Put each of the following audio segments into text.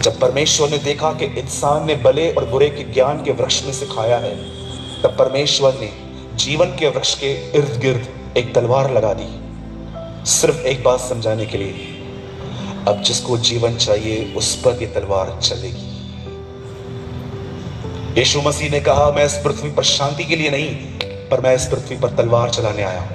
जब परमेश्वर ने देखा कि इंसान ने भले और बुरे के ज्ञान के वृक्ष में से खाया है, तब परमेश्वर ने जीवन के वृक्ष के इर्द गिर्द एक तलवार लगा दी, सिर्फ एक बात समझाने के लिए, अब जिसको जीवन चाहिए उस पर ये तलवार चलेगी। यीशु मसीह ने कहा, मैं इस पृथ्वी पर शांति के लिए नहीं, पर मैं इस पृथ्वी पर तलवार चलाने आया हूं।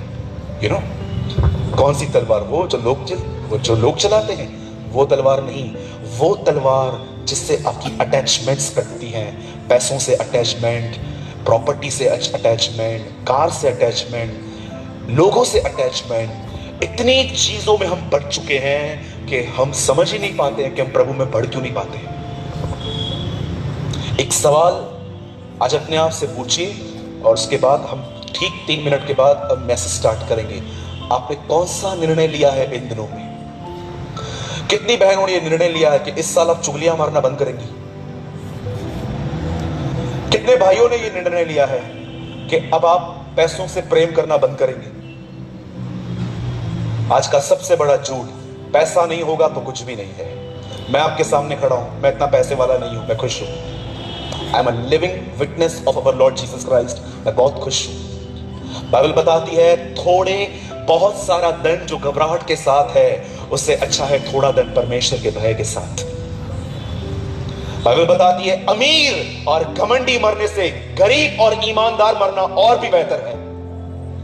कौन सी तलवार? वो जो लोग चलाते हैं, वो तलवार नहीं। वो तलवार जिससे आपकी अटैचमेंट्स कटती हैं, पैसों से अटैचमेंट, प्रॉपर्टी से अटैचमेंट, कार से अटैचमेंट, लोगों से अटैचमेंट। इतनी चीजों में हम बढ़ चुके हैं कि हम समझ ही नहीं पाते हैं कि हम प्रभु में बढ़ क्यों नहीं पाते। एक सवाल आज अपने आप से पूछिए, और उसके बाद हम ठीक 3 मिनट के बाद अब मैसेज स्टार्ट करेंगे। आपने कौन सा निर्णय लिया है इन दिनों में? कितनी बहनों ने यह निर्णय लिया है कि इस साल आप चुगलियां मारना बंद करेंगी? कितने भाइयों ने यह निर्णय लिया है कि अब आप पैसों से प्रेम करना बंद करेंगे? आज का सबसे बड़ा झूठ, पैसा नहीं होगा तो कुछ भी नहीं है। मैं आपके सामने खड़ा हूं, मैं इतना पैसे वाला नहीं हूं, मैं खुश हूं। I am a living witness of our Lord Jesus Christ. मैं बहुत खुश हूं। बाइबल बताती है, बहुत सारा धन जो घबराहट के साथ है, उससे अच्छा है थोड़ा धन परमेश्वर के भय के साथ। बाइबल बताती है, अमीर और घमंडी मरने से गरीब और ईमानदार मरना और भी बेहतर है।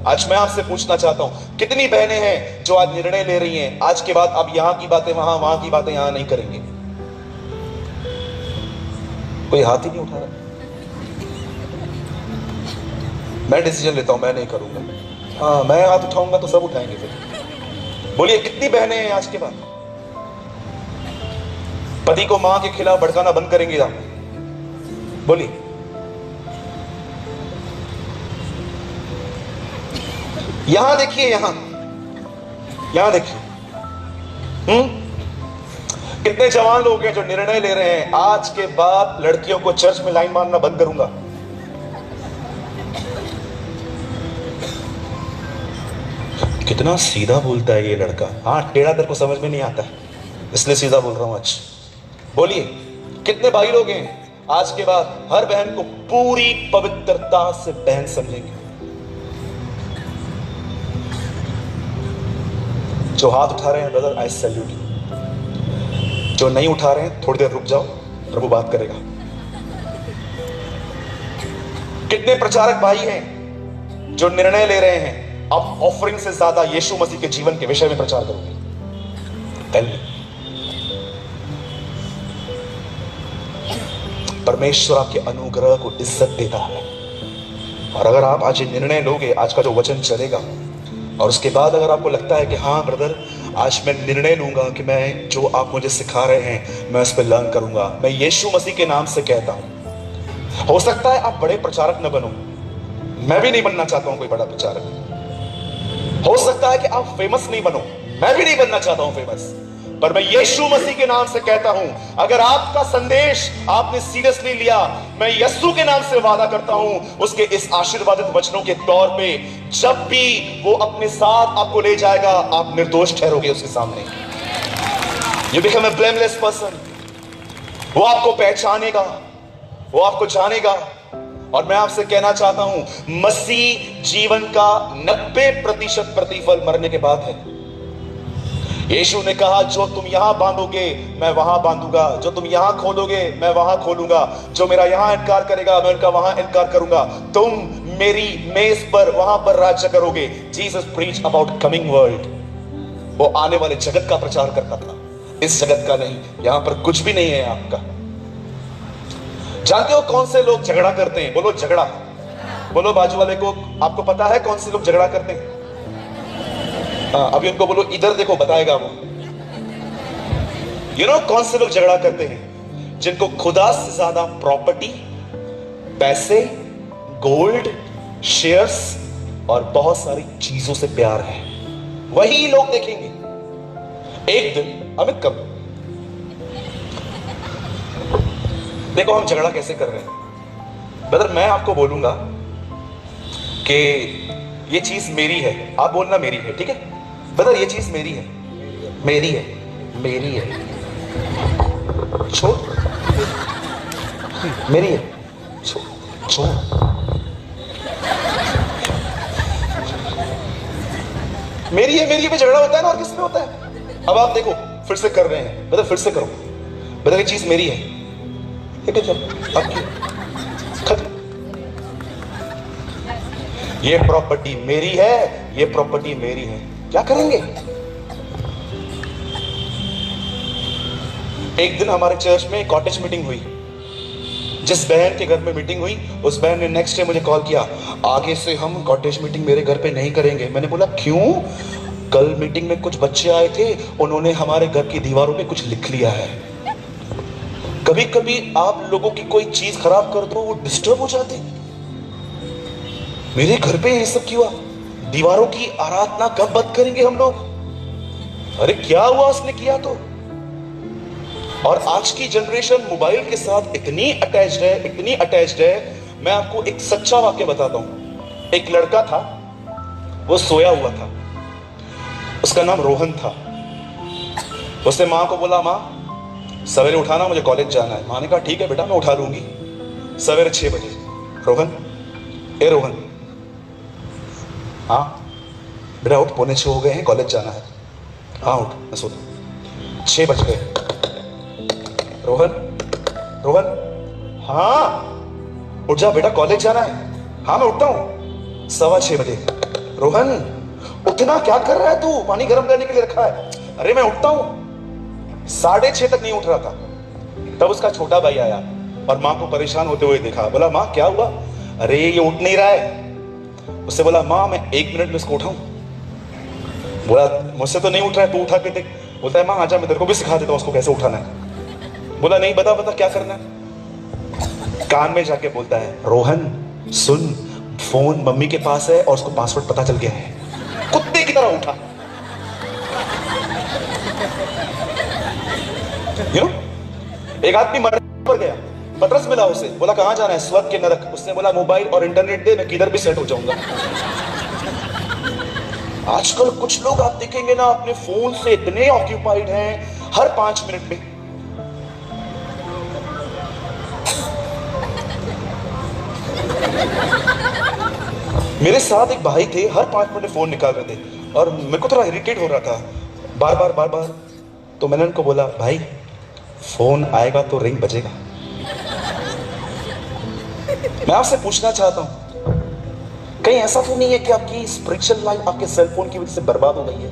आज मैं आपसे पूछना चाहता हूं, कितनी बहनें हैं जो आज निर्णय ले रही हैं, आज के बाद अब यहां की बातें वहां, वहां की बातें यहां नहीं करेंगे? कोई हाथ ही नहीं उठा रहा। मैं डिसीजन लेता हूं, मैं नहीं करूंगा। हाँ, मैं हाथ उठाऊंगा तो सब उठाएंगे। फिर बोलिए, कितनी बहनें हैं आज के बाद पति को मां के खिलाफ भड़काना बंद करेंगे? आप बोलिए। यहां देखिए, यहां देखिए। कितने जवान लोग हैं जो निर्णय ले रहे हैं, आज के बाद लड़कियों को चर्च में लाइन मारना बंद करूंगा। कितना सीधा बोलता है ये लड़का। हाँ, टेढ़ा तेरे को समझ में नहीं आता है, इसलिए सीधा बोल रहा हूं आज। बोलिए, कितने भाई लोग हैं आज के बाद हर बहन को पूरी पवित्रता से बहन समझेंगे? जो हाथ उठा रहे हैं ब्रदर, आई सैल्यूट यू। जो नहीं उठा रहे हैं, थोड़ी देर रुक जाओ, प्रभु बात करेगा। कितने प्रचारक भाई हैं जो निर्णय ले रहे हैं, अब ऑफरिंग से ज्यादा यीशु मसीह के जीवन के विषय में प्रचार करोगे? परमेश्वर आपके अनुग्रह को इज्जत देता है। और अगर आप आज ये निर्णय लोगे, आज का जो वचन चलेगा, और उसके बाद अगर आपको लगता है कि हाँ ब्रदर, आज मैं निर्णय लूंगा कि मैं जो आप मुझे सिखा रहे हैं मैं उस पर लर्न करूंगा, मैं यीशु मसीह के नाम से कहता हूं। हो सकता है आप बड़े प्रचारक न बनो, मैं भी नहीं बनना चाहता हूं कोई बड़ा प्रचारक। हो सकता है कि आप फेमस नहीं बनो, मैं भी नहीं बनना चाहता हूं फेमस, पर मैं यीशु मसीह के नाम से कहता हूं, अगर आपका संदेश आपने सीरियसली लिया, मैं यीशु के नाम से वादा करता हूं, उसके इस आशीर्वादित वचनों के तौर पे जब भी वो अपने साथ आपको ले जाएगा, आप निर्दोष ठहरोगे उसके सामने। You become a blameless person। वो आपको पहचानेगा, वो आपको जानेगा। और मैं आपसे कहना चाहता हूं, मसीह जीवन का 90% प्रतिफल मरने के बाद है। यीशु ने कहा, जो तुम यहां बांधोगे मैं वहां बांधूंगा, जो तुम यहां खोलोगे मैं वहां खोलूंगा, जो मेरा यहां इनकार करेगा मैं उनका वहां इनकार करूंगा। तुम मेरी मेज पर वहां पर राज्य करोगे। Jesus preach about coming world. वो आने वाले जगत का प्रचार करता था, इस जगत का नहीं। यहां पर कुछ भी नहीं है आपका। जानते हो कौन से लोग झगड़ा करते हैं? बोलो झगड़ा। बोलो बाजू वाले को, आपको पता है कौन से लोग झगड़ा करते हैं? अभी उनको बोलो इधर देखो, बताएगा वो। कौन से लोग झगड़ा करते हैं? जिनको खुदा से ज्यादा प्रॉपर्टी, पैसे, गोल्ड, शेयर्स और बहुत सारी चीजों से प्यार है, वही लोग देखेंगे एक दिन अमित कब। देखो हम झगड़ा कैसे कर रहे हैं ब्रदर। मैं आपको बोलूंगा कि ये चीज मेरी है, आप बोलना मेरी है, ठीक है ब्रदर? ये चीज मेरी है, मेरी है, मेरी है। छोड़, मेरी है, छोड़ छोड़। मेरी है पे झगड़ा होता है ना, और किसमें होता है? अब आप देखो फिर से कर रहे हैं, मतलब फिर से करो, मतलब ये चीज मेरी है, ठीक है, चलो आपकी खत्म। ये प्रॉपर्टी मेरी है, ये प्रॉपर्टी मेरी है, क्या करेंगे? एक दिन हमारे चर्च में कॉटेज मीटिंग हुई। जिस बहन के घर में मीटिंग हुई, उस बहन ने नेक्स्ट डे मुझे कॉल किया, आगे से हम कॉटेज मीटिंग मेरे घर पे नहीं करेंगे। मैंने बोला क्यों? कल मीटिंग में कुछ बच्चे आए थे, उन्होंने हमारे घर की दीवारों पे कुछ लिख लिया है। कभी कभी आप लोगों की कोई चीज खराब कर दो, वो डिस्टर्ब हो जाते। मेरे घर पे ये सब क्यों? दीवारों की आराधना कब बंद करेंगे हम लोग? अरे क्या हुआ उसने किया तो? और आज की जनरेशन मोबाइल के साथ इतनी अटैच्ड है, इतनी अटैच्ड है। मैं आपको एक सच्चा वाक्य बताता हूं। एक लड़का था, वो सोया हुआ था, उसका नाम रोहन था। उसने मां को बोला, मां सवेरे उठाना, मुझे कॉलेज जाना है। मां ने कहा ठीक है बेटा, मैं उठा लूंगी। सवेरे 6 बजे, रोहन, ए रोहन, हाँ बेटा उठ, 6:45 हो गए हैं, कॉलेज जाना है। हाँ उठ, मैं सोता। 6 बज गए। रोहन, रोहन, हाँ उठ जा बेटा, कॉलेज जाना है। हाँ मैं उठता हूं। 6:15 बजे। रोहन उठना, क्या कर रहा है तू? पानी गर्म करने के लिए रखा है। अरे मैं उठता हूं। 6:30 तक नहीं उठ रहा था। तब उसका छोटा भाई आया और मां को परेशान होते हुए देखा। बोला मां क्या हुआ? अरे ये उठ नहीं रहा है। उससे बोला मां मैं 1 मिनट में इसको उठाऊं? बोला मुझसे तो नहीं उठ रहा है, तू उठा के देख। बोलता है मां आजा, मैं तेरे को भी सिखा देता हूं उसको कैसे उठाना है। बोला नहीं, बता बता क्या करना है। कान में जाके बोलता है, रोहन सुन, फोन मम्मी के पास है और उसको पासवर्ड पता चल गया है। कुत्ते की तरह उठा। यू नो, एक आदमी मर पर गया, पतरस मिला उसे, बोला कहां जाना है? स्वर्ग के नरक। उसने बोला मोबाइल और इंटरनेट दे, मैं किधर भी सेट हो जाऊंगा। आजकल कुछ लोग आप देखेंगे ना, अपने फोन से इतने ऑक्यूपाइड हैं, हर 5 मिनट में। मेरे साथ एक भाई थे, हर 5 मिनट में फोन निकाल रहे थे और मेरे को थोड़ा इरिटेट हो रहा था, बार बार। तो मैंने उनको बोला भाई फोन आएगा तो रिंग बजेगा। मैं आपसे पूछना चाहता हूं, कहीं ऐसा तो नहीं है कि आपकी स्पिरिचुअल लाइफ आपके सेलफोन की वजह से बर्बाद हो गई है?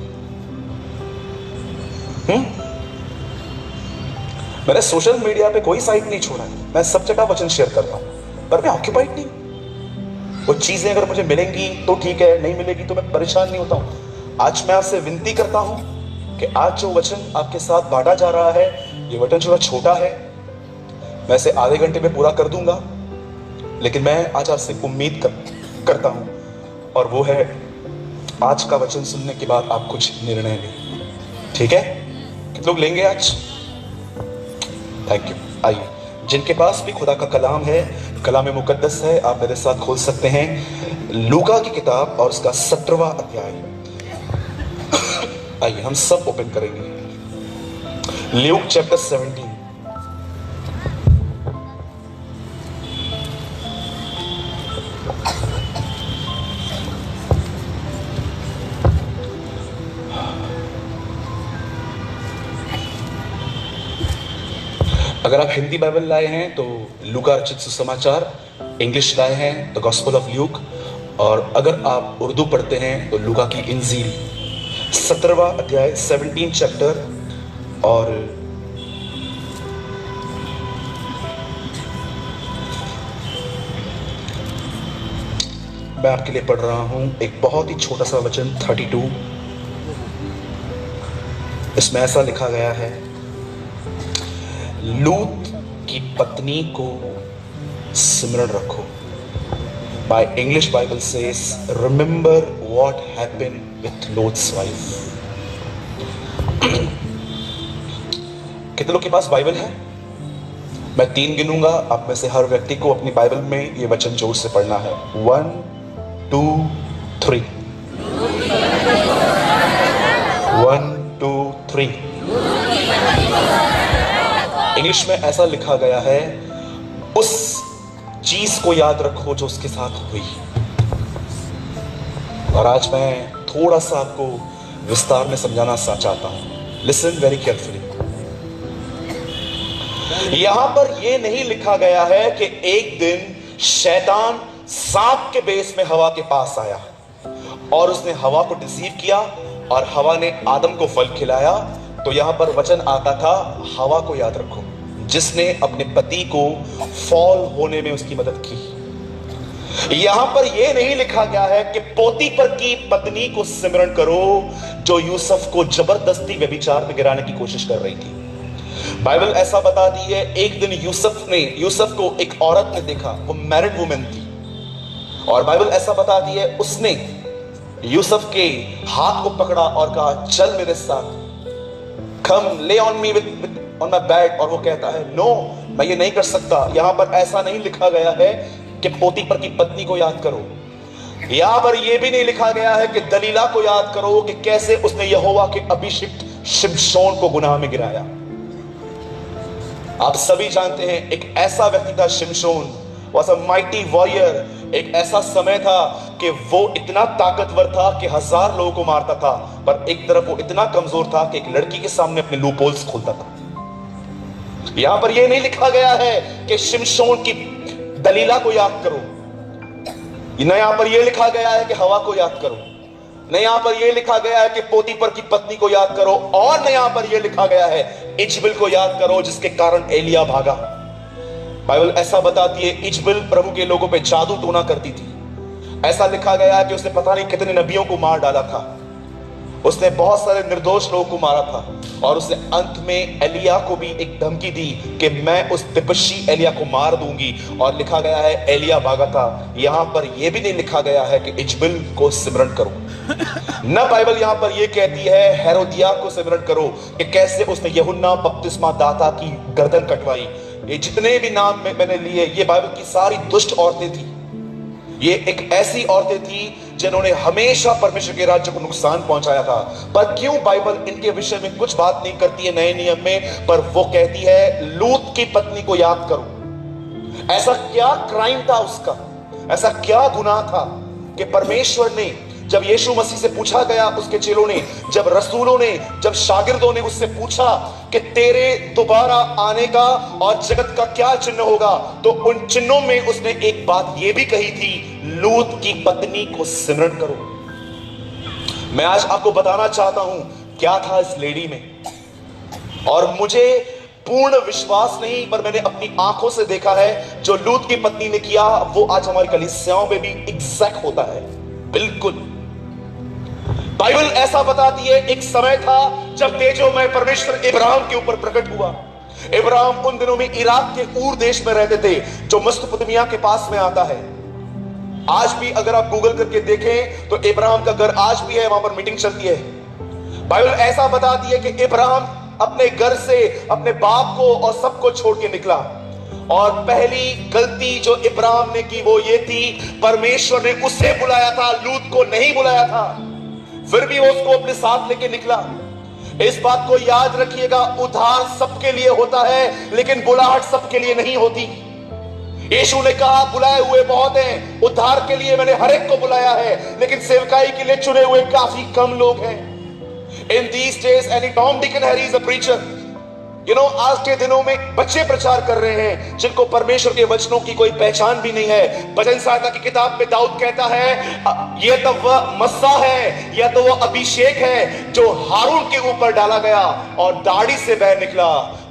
मैंने सोशल मीडिया पे कोई साइट नहीं छोड़ा है, मैं सब जगह वचन शेयर करता हूं, पर मैं ऑक्यूपाइड नहीं। वो चीजें अगर मुझे मिलेंगी तो ठीक है, नहीं मिलेगी तो मैं परेशान नहीं होता हूं। आज मैं आपसे विनती करता हूं कि आज जो वचन आपके साथ बांटा जा रहा है, ये वचन थोड़ा छोटा है, मैं इसे आधे घंटे में पूरा कर दूंगा, लेकिन मैं आज आपसे उम्मीद करता हूं, और वो है आज का वचन सुनने के बाद आप कुछ निर्णय लें। ठीक है? कितने लोग लेंगे आज? Thank you. आइए, जिनके पास भी खुदा का कलाम है, कलाम मुकद्दस है, आप मेरे साथ खोल सकते हैं लूका की किताब और उसका 17वां अध्याय। आइए हम सब ओपन करेंगे ल्यूक चैप्टर 17। अगर आप हिंदी बाइबल लाए हैं तो लूका रचित सुसमाचार, इंग्लिश लाए हैं द गॉस्पेल ऑफ ल्यूक, और अगर आप उर्दू पढ़ते हैं तो लूका की इंजील 17वां अध्याय 17 चैप्टर। और मैं आपके लिए पढ़ रहा हूं एक बहुत ही छोटा सा वचन 32। इसमें ऐसा लिखा गया है, लूत की पत्नी को स्मरण रखो। My English Bible says, remember what happened with Lot's wife. कितने लोग के पास बाइबल है? मैं 3 गिनूंगा, आप में से हर व्यक्ति को अपनी बाइबल में ये वचन जोर से पढ़ना है। 1 2 3। 1 2 3। इंग्लिश में ऐसा लिखा गया है, उस चीज को याद रखो जो उसके साथ हुई। और आज मैं थोड़ा सा आपको विस्तार में समझाना चाहता हूं। Listen very carefully. यहां पर यह नहीं लिखा गया है कि एक दिन शैतान सांप के बेस में हवा के पास आया और उसने हवा को डिसीव किया और हवा ने आदम को फल खिलाया। तो यहां पर वचन आता था, हवा को याद रखो जिसने अपने पति को फॉल होने में उसकी मदद की। यहां पर यह नहीं लिखा गया है कि पोतीफर की पत्नी को सिमरण करो जो यूसुफ को जबरदस्ती व्यभिचार में गिराने की कोशिश कर रही थी। बाइबल ऐसा बताती है, एक दिन यूसुफ को एक औरत ने देखा, वो मैरिड वुमेन थी, और बाइबल ऐसा बताती है उसने यूसुफ के हाथ को पकड़ा और कहा, चल मेरे साथ, कम ले on me with on my bed. और वो कहता है, नो मैं ये नहीं कर सकता। यहां पर ऐसा नहीं लिखा गया है कि पोतीफर की पत्नी को याद करो। यहां पर यह भी नहीं लिखा गया है कि दलीला को याद करो कि कैसे उसने यहोवा के अभिषिक्त शिमशोन को गुनाह में गिराया। आप सभी जानते हैं एक ऐसा व्यक्ति था शिमशोन, was a mighty warrior। एक ऐसा समय था कि वो इतना ताकतवर था कि 1000 लोगों को मारता था, पर एक तरफ वो इतना कमजोर था कि एक लड़की के सामने अपने लूपहोल्स खोलता था। यहां पर यह नहीं लिखा गया है कि शिमशोन की दलीला को याद करो, न यहां पर यह लिखा गया है कि हवा को याद करो, न यहां पर यह लिखा गया है कि पोतीफर की पत्नी को याद करो, और न यहां पर यह लिखा गया है इजबेल को याद करो जिसके कारण एलिया भागा। बाइबल ऐसा बताती है इजबेल प्रभु के लोगों पे जादू टोना करती थी। ऐसा लिखा गया है कि उसने पता नहीं कितने नबियों को मार डाला था, उसने बहुत सारे निर्दोष लोगों को मारा था, और उसने अंत में एलिया को भी एक धमकी दी कि मैं उस तिपस्वी एलिया को मार दूंगी, और लिखा गया है एलिया भागा था। यहां पर यह भी नहीं लिखा गया है कि इजबेल को सिमरण करो। न बाइबल यहां पर यह कहती है हेरोदिया को सिमरण करो कि कैसे उसने यूहन्ना बपतिस्मा दाता की गर्दन कटवाई। ये जितने भी नाम मैंने लिए, ये बाइबल की सारी दुष्ट औरतें थी। ये एक ऐसी औरतें थी जिन्होंने हमेशा परमेश्वर के राज्य को नुकसान पहुंचाया था। पर क्यों बाइबल इनके विषय में कुछ बात नहीं करती है नए नियम में, पर वो कहती है लूत की पत्नी को याद करो। ऐसा क्या क्राइम था उसका, ऐसा क्या गुनाह था कि परमेश्वर ने, जब यीशु मसीह से पूछा गया, उसके चेलों ने, जब रसूलों ने, जब शागिर्दों ने उससे पूछा कि तेरे दोबारा आने का और जगत का क्या चिन्ह होगा, तो उन चिन्हों में उसने एक बात यह भी कही थी, लूत की पत्नी को सिमरण करो। मैं आज आपको बताना चाहता हूं क्या था इस लेडी में, और मुझे पूर्ण विश्वास नहीं, पर मैंने अपनी आंखों से देखा है जो लूत की पत्नी ने किया वो आज हमारी कलीसियाओं में भी एग्जैक्ट होता है, बिल्कुल। बाइबल ऐसा बताती है एक समय था जब तेजोमय परमेश्वर इब्राहिम के ऊपर प्रकट हुआ। इब्राहिम उन दिनों में इराक के ऊर देश में रहते थे जो मेसोपोटामिया के पास में आता है। आज भी अगर आप गूगल करके देखें तो इब्राहिम का घर आज भी है, वहां पर मीटिंग चलती है। बाइबल ऐसा बताती है कि इब्राहिम अपने घर से अपने बाप को और सबको छोड़ के निकला, और पहली गलती जो इब्राहिम ने की वो ये थी, परमेश्वर ने उसे बुलाया था, लूत को नहीं बुलाया था, फिर भी वो उसको अपने साथ लेके निकला। इस बात को याद रखिएगा, उद्धार सबके लिए होता है लेकिन बुलाहट सबके लिए नहीं होती। यीशु ने कहा बुलाए हुए बहुत हैं, उद्धार के लिए मैंने हर एक को बुलाया है, लेकिन सेवकाई के लिए चुने हुए काफी कम लोग हैं। In these days, any Tom, Dick and Harry is a preacher. You know, आज के दिनों में बच्चे प्रचार कर रहे हैं जिनको परमेश्वर के वचनों की कोई पहचान भी नहीं है। भजन संहिता की किताब में दाऊद कहता है ये तो वह मस्सा है या तो वह अभिषेक है जो हारून के ऊपर डाला गया और दाढ़ी से बह निकला।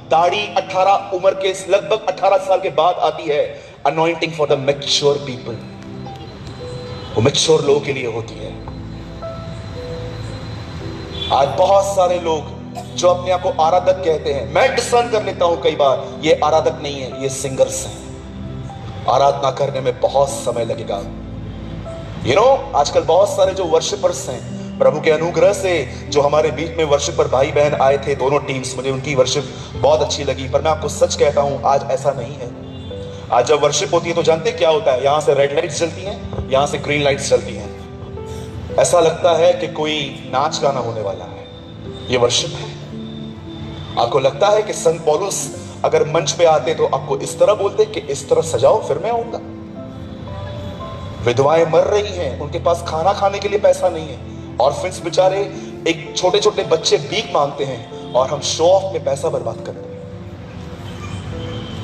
दाढ़ी 18 उम्र के लगभग 18 साल के बाद आती है। Anointing for the mature people, वो मैच्योर लोगों के लिए होती है। आज बहुत सारे लोग जो अपने आप को आराधक कहते हैं, मैं डिस्कर्न कर लेता हूं कई बार, ये आराधक नहीं है, ये सिंगर्स हैं। आराधना करने में बहुत समय लगेगा। यू नो, आजकल बहुत सारे जो वर्शिपर्स हैं, प्रभु के अनुग्रह से जो हमारे बीच में वर्शिपर भाई बहन आए थे, दोनों टीम्स, मुझे उनकी वर्शिप बहुत अच्छी लगी। पर मैं आपको सच कहता हूं आज ऐसा नहीं है। आज जब वर्शिप होती है तो जानते क्या होता है, यहां से रेड लाइट्स जलती हैं, यहां से ग्रीन लाइट्स जलती हैं। ऐसा लगता है कि कोई नाच गाना होने वाला है। ये वर्शिप है। आपको लगता है कि संत पौलुस अगर मंच पे आते तो आपको इस तरह बोलते कि इस तरह सजाओ फिर मैं आऊंगा। विधवाएं मर रही हैं, उनके पास खाना खाने के लिए पैसा नहीं है, ऑर्फन्स बेचारे, एक छोटे छोटे बच्चे भीख मांगते हैं और हम शो ऑफ में पैसा बर्बाद करते हैं।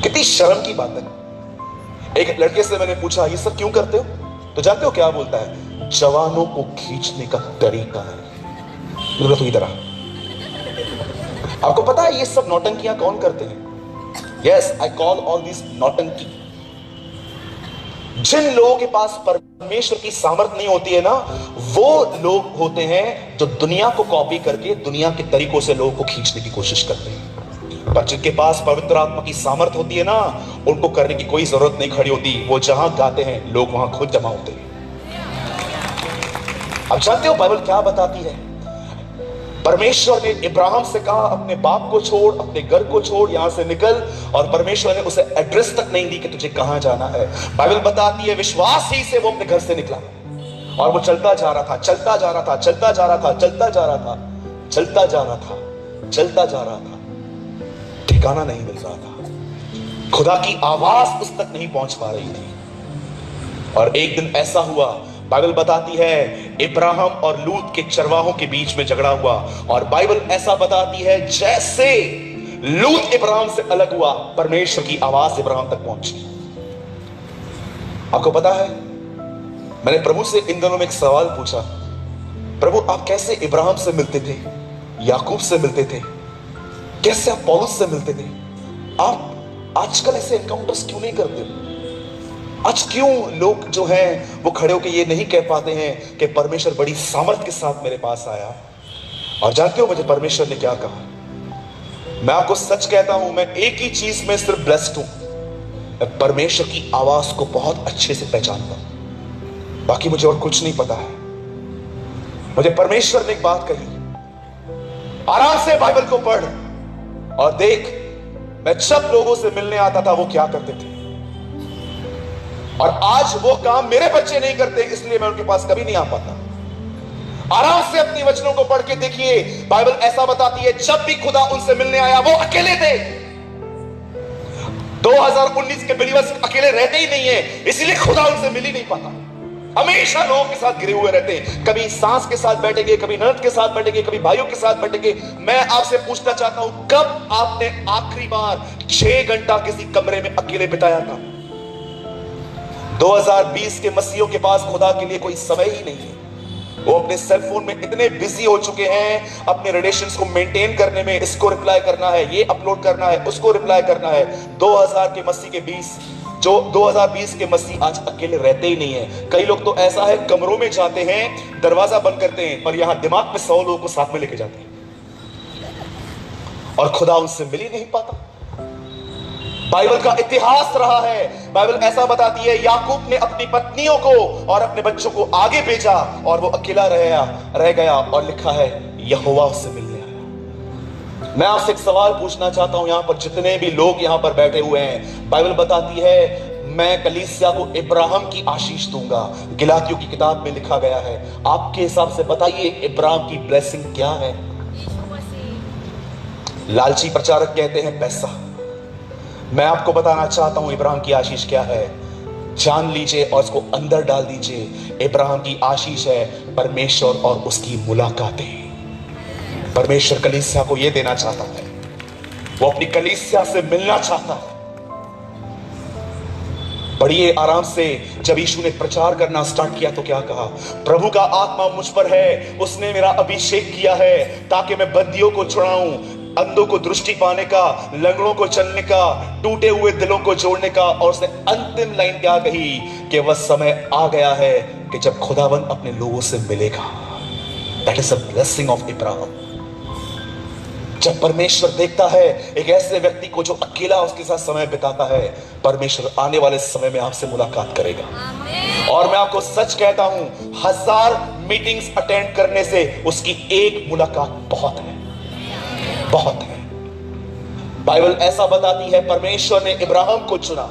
कितनी शर्म की बात है। एक लड़के से मैंने पूछा ये सब क्यों करते हो, तो जानते हो क्या बोलता है, जवानों को खींचने का तरीका है। तो इधर आपको पता है ये सब नौटंकियां कौन करते हैं? Yes, I call all this नौटंकी। जिन लोगों के पास परमेश्वर की सामर्थ नहीं होती है ना, वो लोग होते हैं जो दुनिया को कॉपी करके दुनिया के तरीकों से लोगों को खींचने की कोशिश करते हैं। पर जिनके पास पवित्र आत्मा की सामर्थ होती है ना, उनको करने की कोई जरूरत नहीं खड़ी होती। वो जहां गाते हैं लोग वहां खुद जमा होते हैं। अब जानते हो बाइबल क्या बताती है? परमेश्वर ने इब्राहिम से कहा अपने बाप को छोड़, अपने घर को छोड़, यहां से निकल, और परमेश्वर ने उसे एड्रेस तक नहीं दी कि तुझे कहां जाना है। बाइबल बताती है विश्वास ही से वो अपने घर से निकला और वो चलता जा रहा था, चलता जा रहा था, चलता जा रहा था, चलता जा रहा था, चलता जा रहा था, चलता जा रहा था, ठिकाना नहीं मिल रहा था। खुदा की आवाज उस तक नहीं पहुंच पा रही थी। और एक दिन ऐसा हुआ, बाइबल बताती है इब्राहिम और लूत के चरवाहों के बीच में झगड़ा हुआ, और बाइबल ऐसा बताती है जैसे लूत इब्राहिम से अलग हुआ, परमेश्वर की आवाज इब्राहिम तक पहुंची। आपको पता है मैंने प्रभु से इन दिनों में एक सवाल पूछा, प्रभु आप कैसे इब्राहिम से मिलते थे, याकूब से मिलते थे, कैसे आप पौलुस से मिलते थे? आप आजकल ऐसे एनकाउंटर्स क्यों नहीं करते? आज क्यों लोग जो हैं वो खड़े होकर ये नहीं कह पाते हैं कि परमेश्वर बड़ी सामर्थ के साथ मेरे पास आया? और जानते हो मुझे परमेश्वर ने क्या कहा? मैं आपको सच कहता हूं, मैं एक ही चीज में सिर्फ ब्लेस्ड हूं, मैं परमेश्वर की आवाज को बहुत अच्छे से पहचानता हूं, बाकी मुझे और कुछ नहीं पता है। मुझे परमेश्वर ने एक बात कही, आराम से बाइबल को पढ़ और देख, मैं जब लोगों से मिलने आता था वो क्या करते थे, और आज वो काम मेरे बच्चे नहीं करते, इसलिए मैं उनके पास कभी नहीं आ पाता। आराम से अपनी वचनों को पढ़ के देखिए, बाइबल ऐसा बताती है जब भी खुदा उनसे मिलने आया वो अकेले थे। 2019 के बिलीवर्स अकेले रहते ही नहीं है, इसलिए खुदा उनसे मिल ही नहीं पाता। हमेशा लोगों के साथ घिरे हुए रहते हैं, कभी सास के साथ बैठेंगे, कभी ननद के साथ बैठेंगे, कभी भाइयों के साथ बैठेंगे। मैं आपसे पूछना चाहता हूं, कब आपने आखिरी बार 6 घंटा किसी कमरे में अकेले बिताया था? 2020 के मसीहियों के पास खुदा के लिए कोई समय ही नहीं है। वो अपने सेल फोन में इतने बिजी हो चुके हैं अपने रिलेशंस को मेंटेन करने में, इसको रिप्लाई करना है, ये अपलोड करना है, उसको रिप्लाई करना है। 2000 के मसीह के 2020 के मसीह आज अकेले रहते ही नहीं है। कई लोग तो ऐसा है कमरों में जाते हैं, दरवाजा बंद करते हैं, पर यहां दिमाग में 100 लोगों को साथ में लेके जाते हैं, और खुदा उनसे मिल ही नहीं पाता। बाइबल का इतिहास रहा है, बाइबल ऐसा बताती है याकूब ने अपनी पत्नियों को और अपने बच्चों को आगे भेजा और वो अकेला रह गया, और लिखा है यहोवा उससे मिलने आया। मैं आपसे एक सवाल पूछना चाहता हूं, यहां पर जितने भी लोग यहां पर बैठे हुए हैं, बाइबल बताती है मैं कलीसिया को इब्राहिम की आशीष दूंगा। गलातियों की किताब में लिखा गया है। आपके हिसाब से बताइए इब्राहिम की ब्लेसिंग क्या है? लालची प्रचारक कहते हैं पैसा। मैं आपको बताना चाहता हूं इब्राहिम की आशीष क्या है, जान लीजिए और इसको अंदर डाल दीजिए। इब्राहिम की आशीष है परमेश्वर और उसकी मुलाकातें। परमेश्वर कलीसिया को यह देना चाहता है, वो अपनी कलीसिया से मिलना चाहता है। पढ़िए आराम से। जब यीशु ने प्रचार करना स्टार्ट किया तो क्या कहा? प्रभु का आत्मा मुझ पर है, उसने मेरा अभिषेक किया है ताकि मैं बंदियों को छुड़ाऊं, अंधों को दृष्टि पाने का, लंगड़ों को चलने का, टूटे हुए दिलों को जोड़ने का। और उसने अंतिम लाइन क्या कही कि वह समय आ गया है कि जब खुदावन अपने लोगों से मिलेगा। That is a blessing of Ibrahim. जब परमेश्वर देखता है एक ऐसे व्यक्ति को जो अकेला उसके साथ समय बिताता है, परमेश्वर आने वाले समय में आपसे मुलाकात करेगा। और मैं आपको सच कहता हूं, 1000 मीटिंग्स अटेंड करने से उसकी एक मुलाकात बहुत है, बहुत है। बाइबल ऐसा बताती है परमेश्वर ने इब्राहिम को चुना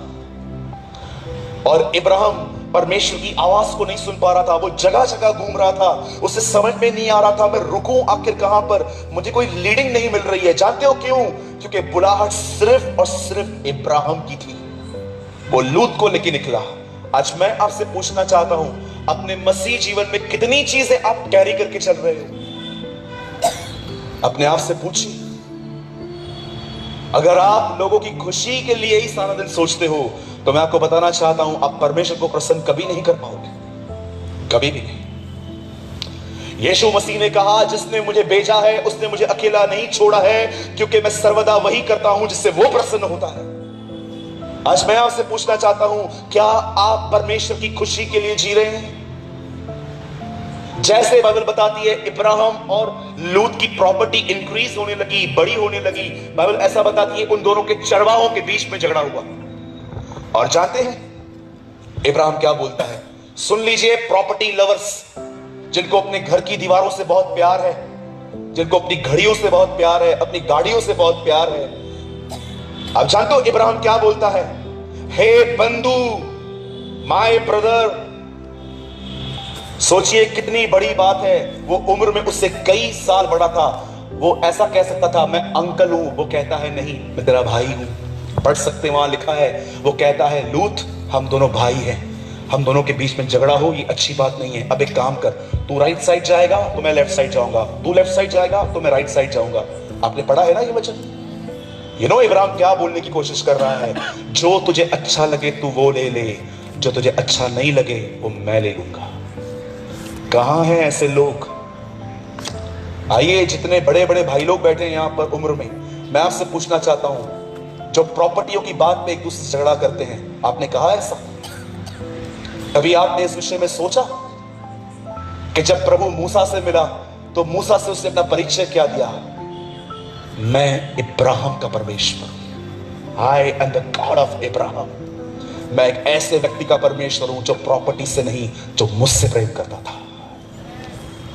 और इब्राहिम परमेश्वर की आवाज को नहीं सुन पा रहा था, वो जगह जगह घूम रहा था, उसे समझ में नहीं आ रहा था मैं रुकूं आखिर कहां पर, मुझे कोई लीडिंग नहीं मिल रही है। जानते हो क्यों? क्योंकि बुलाहट सिर्फ और सिर्फ इब्राहिम की थी। वो लूत को लेके निकला। आज मैं आपसे पूछना चाहता हूं, अपने मसीह जीवन में कितनी चीजें आप कैरी करके चल रहे हो? अपने आप से पूछिए। अगर आप लोगों की खुशी के लिए ही सारा दिन सोचते हो तो मैं आपको बताना चाहता हूं, आप परमेश्वर को प्रसन्न कभी नहीं कर पाओगे, कभी भी नहीं। यीशु मसीह ने कहा, जिसने मुझे भेजा है उसने मुझे अकेला नहीं छोड़ा है, क्योंकि मैं सर्वदा वही करता हूं जिससे वो प्रसन्न होता है। आज मैं आपसे पूछना चाहता हूं, क्या आप परमेश्वर की खुशी के लिए जी रहे हैं? जैसे बाइबल बताती है इब्राहिम और लूत की प्रॉपर्टी इंक्रीज होने लगी, बड़ी होने लगी। बाइबल ऐसा बताती है उन दोनों के चरवाहों के बीच में झगड़ा हुआ। और जानते हैं इब्राहिम क्या बोलता है? सुन लीजिए प्रॉपर्टी लवर्स, जिनको अपने घर की दीवारों से बहुत प्यार है, जिनको अपनी घड़ियों से बहुत प्यार है, अपनी गाड़ियों से बहुत प्यार है। अब जानते हो इब्राहिम क्या बोलता है? हे बंधु, माय ब्रदर। सोचिए कितनी बड़ी बात है। वो उम्र में उससे कई साल बड़ा था। वो ऐसा कह सकता था मैं अंकल हूं, वो कहता है नहीं मैं तेरा भाई हूं। पढ़ सकते वहां लिखा है, वो कहता है लूत हम दोनों भाई हैं, हम दोनों के बीच में झगड़ा हो ये अच्छी बात नहीं है। अब एक काम कर, तू राइट साइड जाएगा तो मैं लेफ्ट साइड जाऊंगा, तू लेफ्ट साइड जाएगा तो मैं राइट साइड जाऊंगा। आपने पढ़ा है ना ये वचन? इब्राहिम क्या बोलने की कोशिश कर रहा है? जो तुझे अच्छा लगे तू वो ले ले, जो तुझे अच्छा नहीं लगे वो मैं ले लूंगा। कहां हैं ऐसे लोग? आइए, जितने बड़े बड़े भाई लोग बैठे हैं यहां पर उम्र में, मैं आपसे पूछना चाहता हूं, जो प्रॉपर्टियों की बात में एक दूसरे से झगड़ा करते हैं, आपने कहा ऐसा? कभी आपने इस विषय में सोचा कि जब प्रभु मूसा से मिला तो मूसा से उसने अपना परिचय क्या दिया? मैं इब्राहिम का परमेश्वर, I am the God of Ibrahim. मैं एक ऐसे व्यक्ति का परमेश्वर हूं जो प्रॉपर्टी से नहीं, जो मुझसे प्रेम करता था।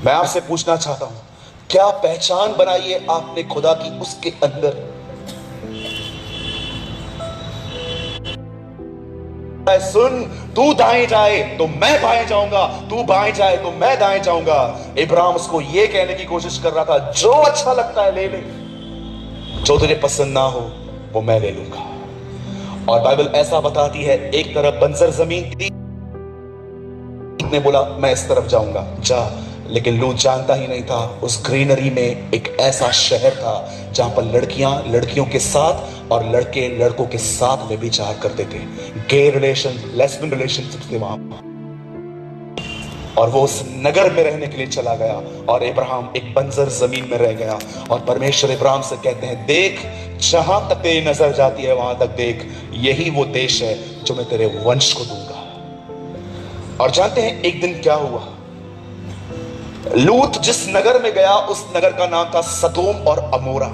मैं आपसे पूछना चाहता हूं, क्या पहचान बनाई है आपने खुदा की उसके अंदर? सुन, तू दाएं जाए तो मैं बाएं जाऊंगा, तू बाएं जाए तो मैं दाएं जाऊंगा। इब्राहिम उसको यह कहने की कोशिश कर रहा था, जो अच्छा लगता है ले ले, जो तुझे पसंद ना हो वो मैं ले लूंगा। और बाइबल ऐसा बताती है, एक तरफ बंजर जमीन थी, ने बोला मैं इस तरफ जाऊंगा, जा। लेकिन लूत जानता ही नहीं था उस ग्रीनरी में एक ऐसा शहर था जहां पर लड़कियां लड़कियों के साथ और लड़के लड़कों के साथ में विचार करते थे। गे रिलेशन, लेस्बियन रिलेशनशिप थे वहां। और वो उस नगर में रहने के लिए चला गया और इब्राहिम एक बंजर जमीन में रह गया। और परमेश्वर इब्राहिम से कहते हैं, देख जहां तक तेरी नजर जाती है वहां तक देख, यही वो देश है जो मैं तेरे वंश को दूंगा। और जानते हैं एक दिन क्या हुआ? लूत जिस नगर में गया उस नगर का नाम था सदोम और अमोरा।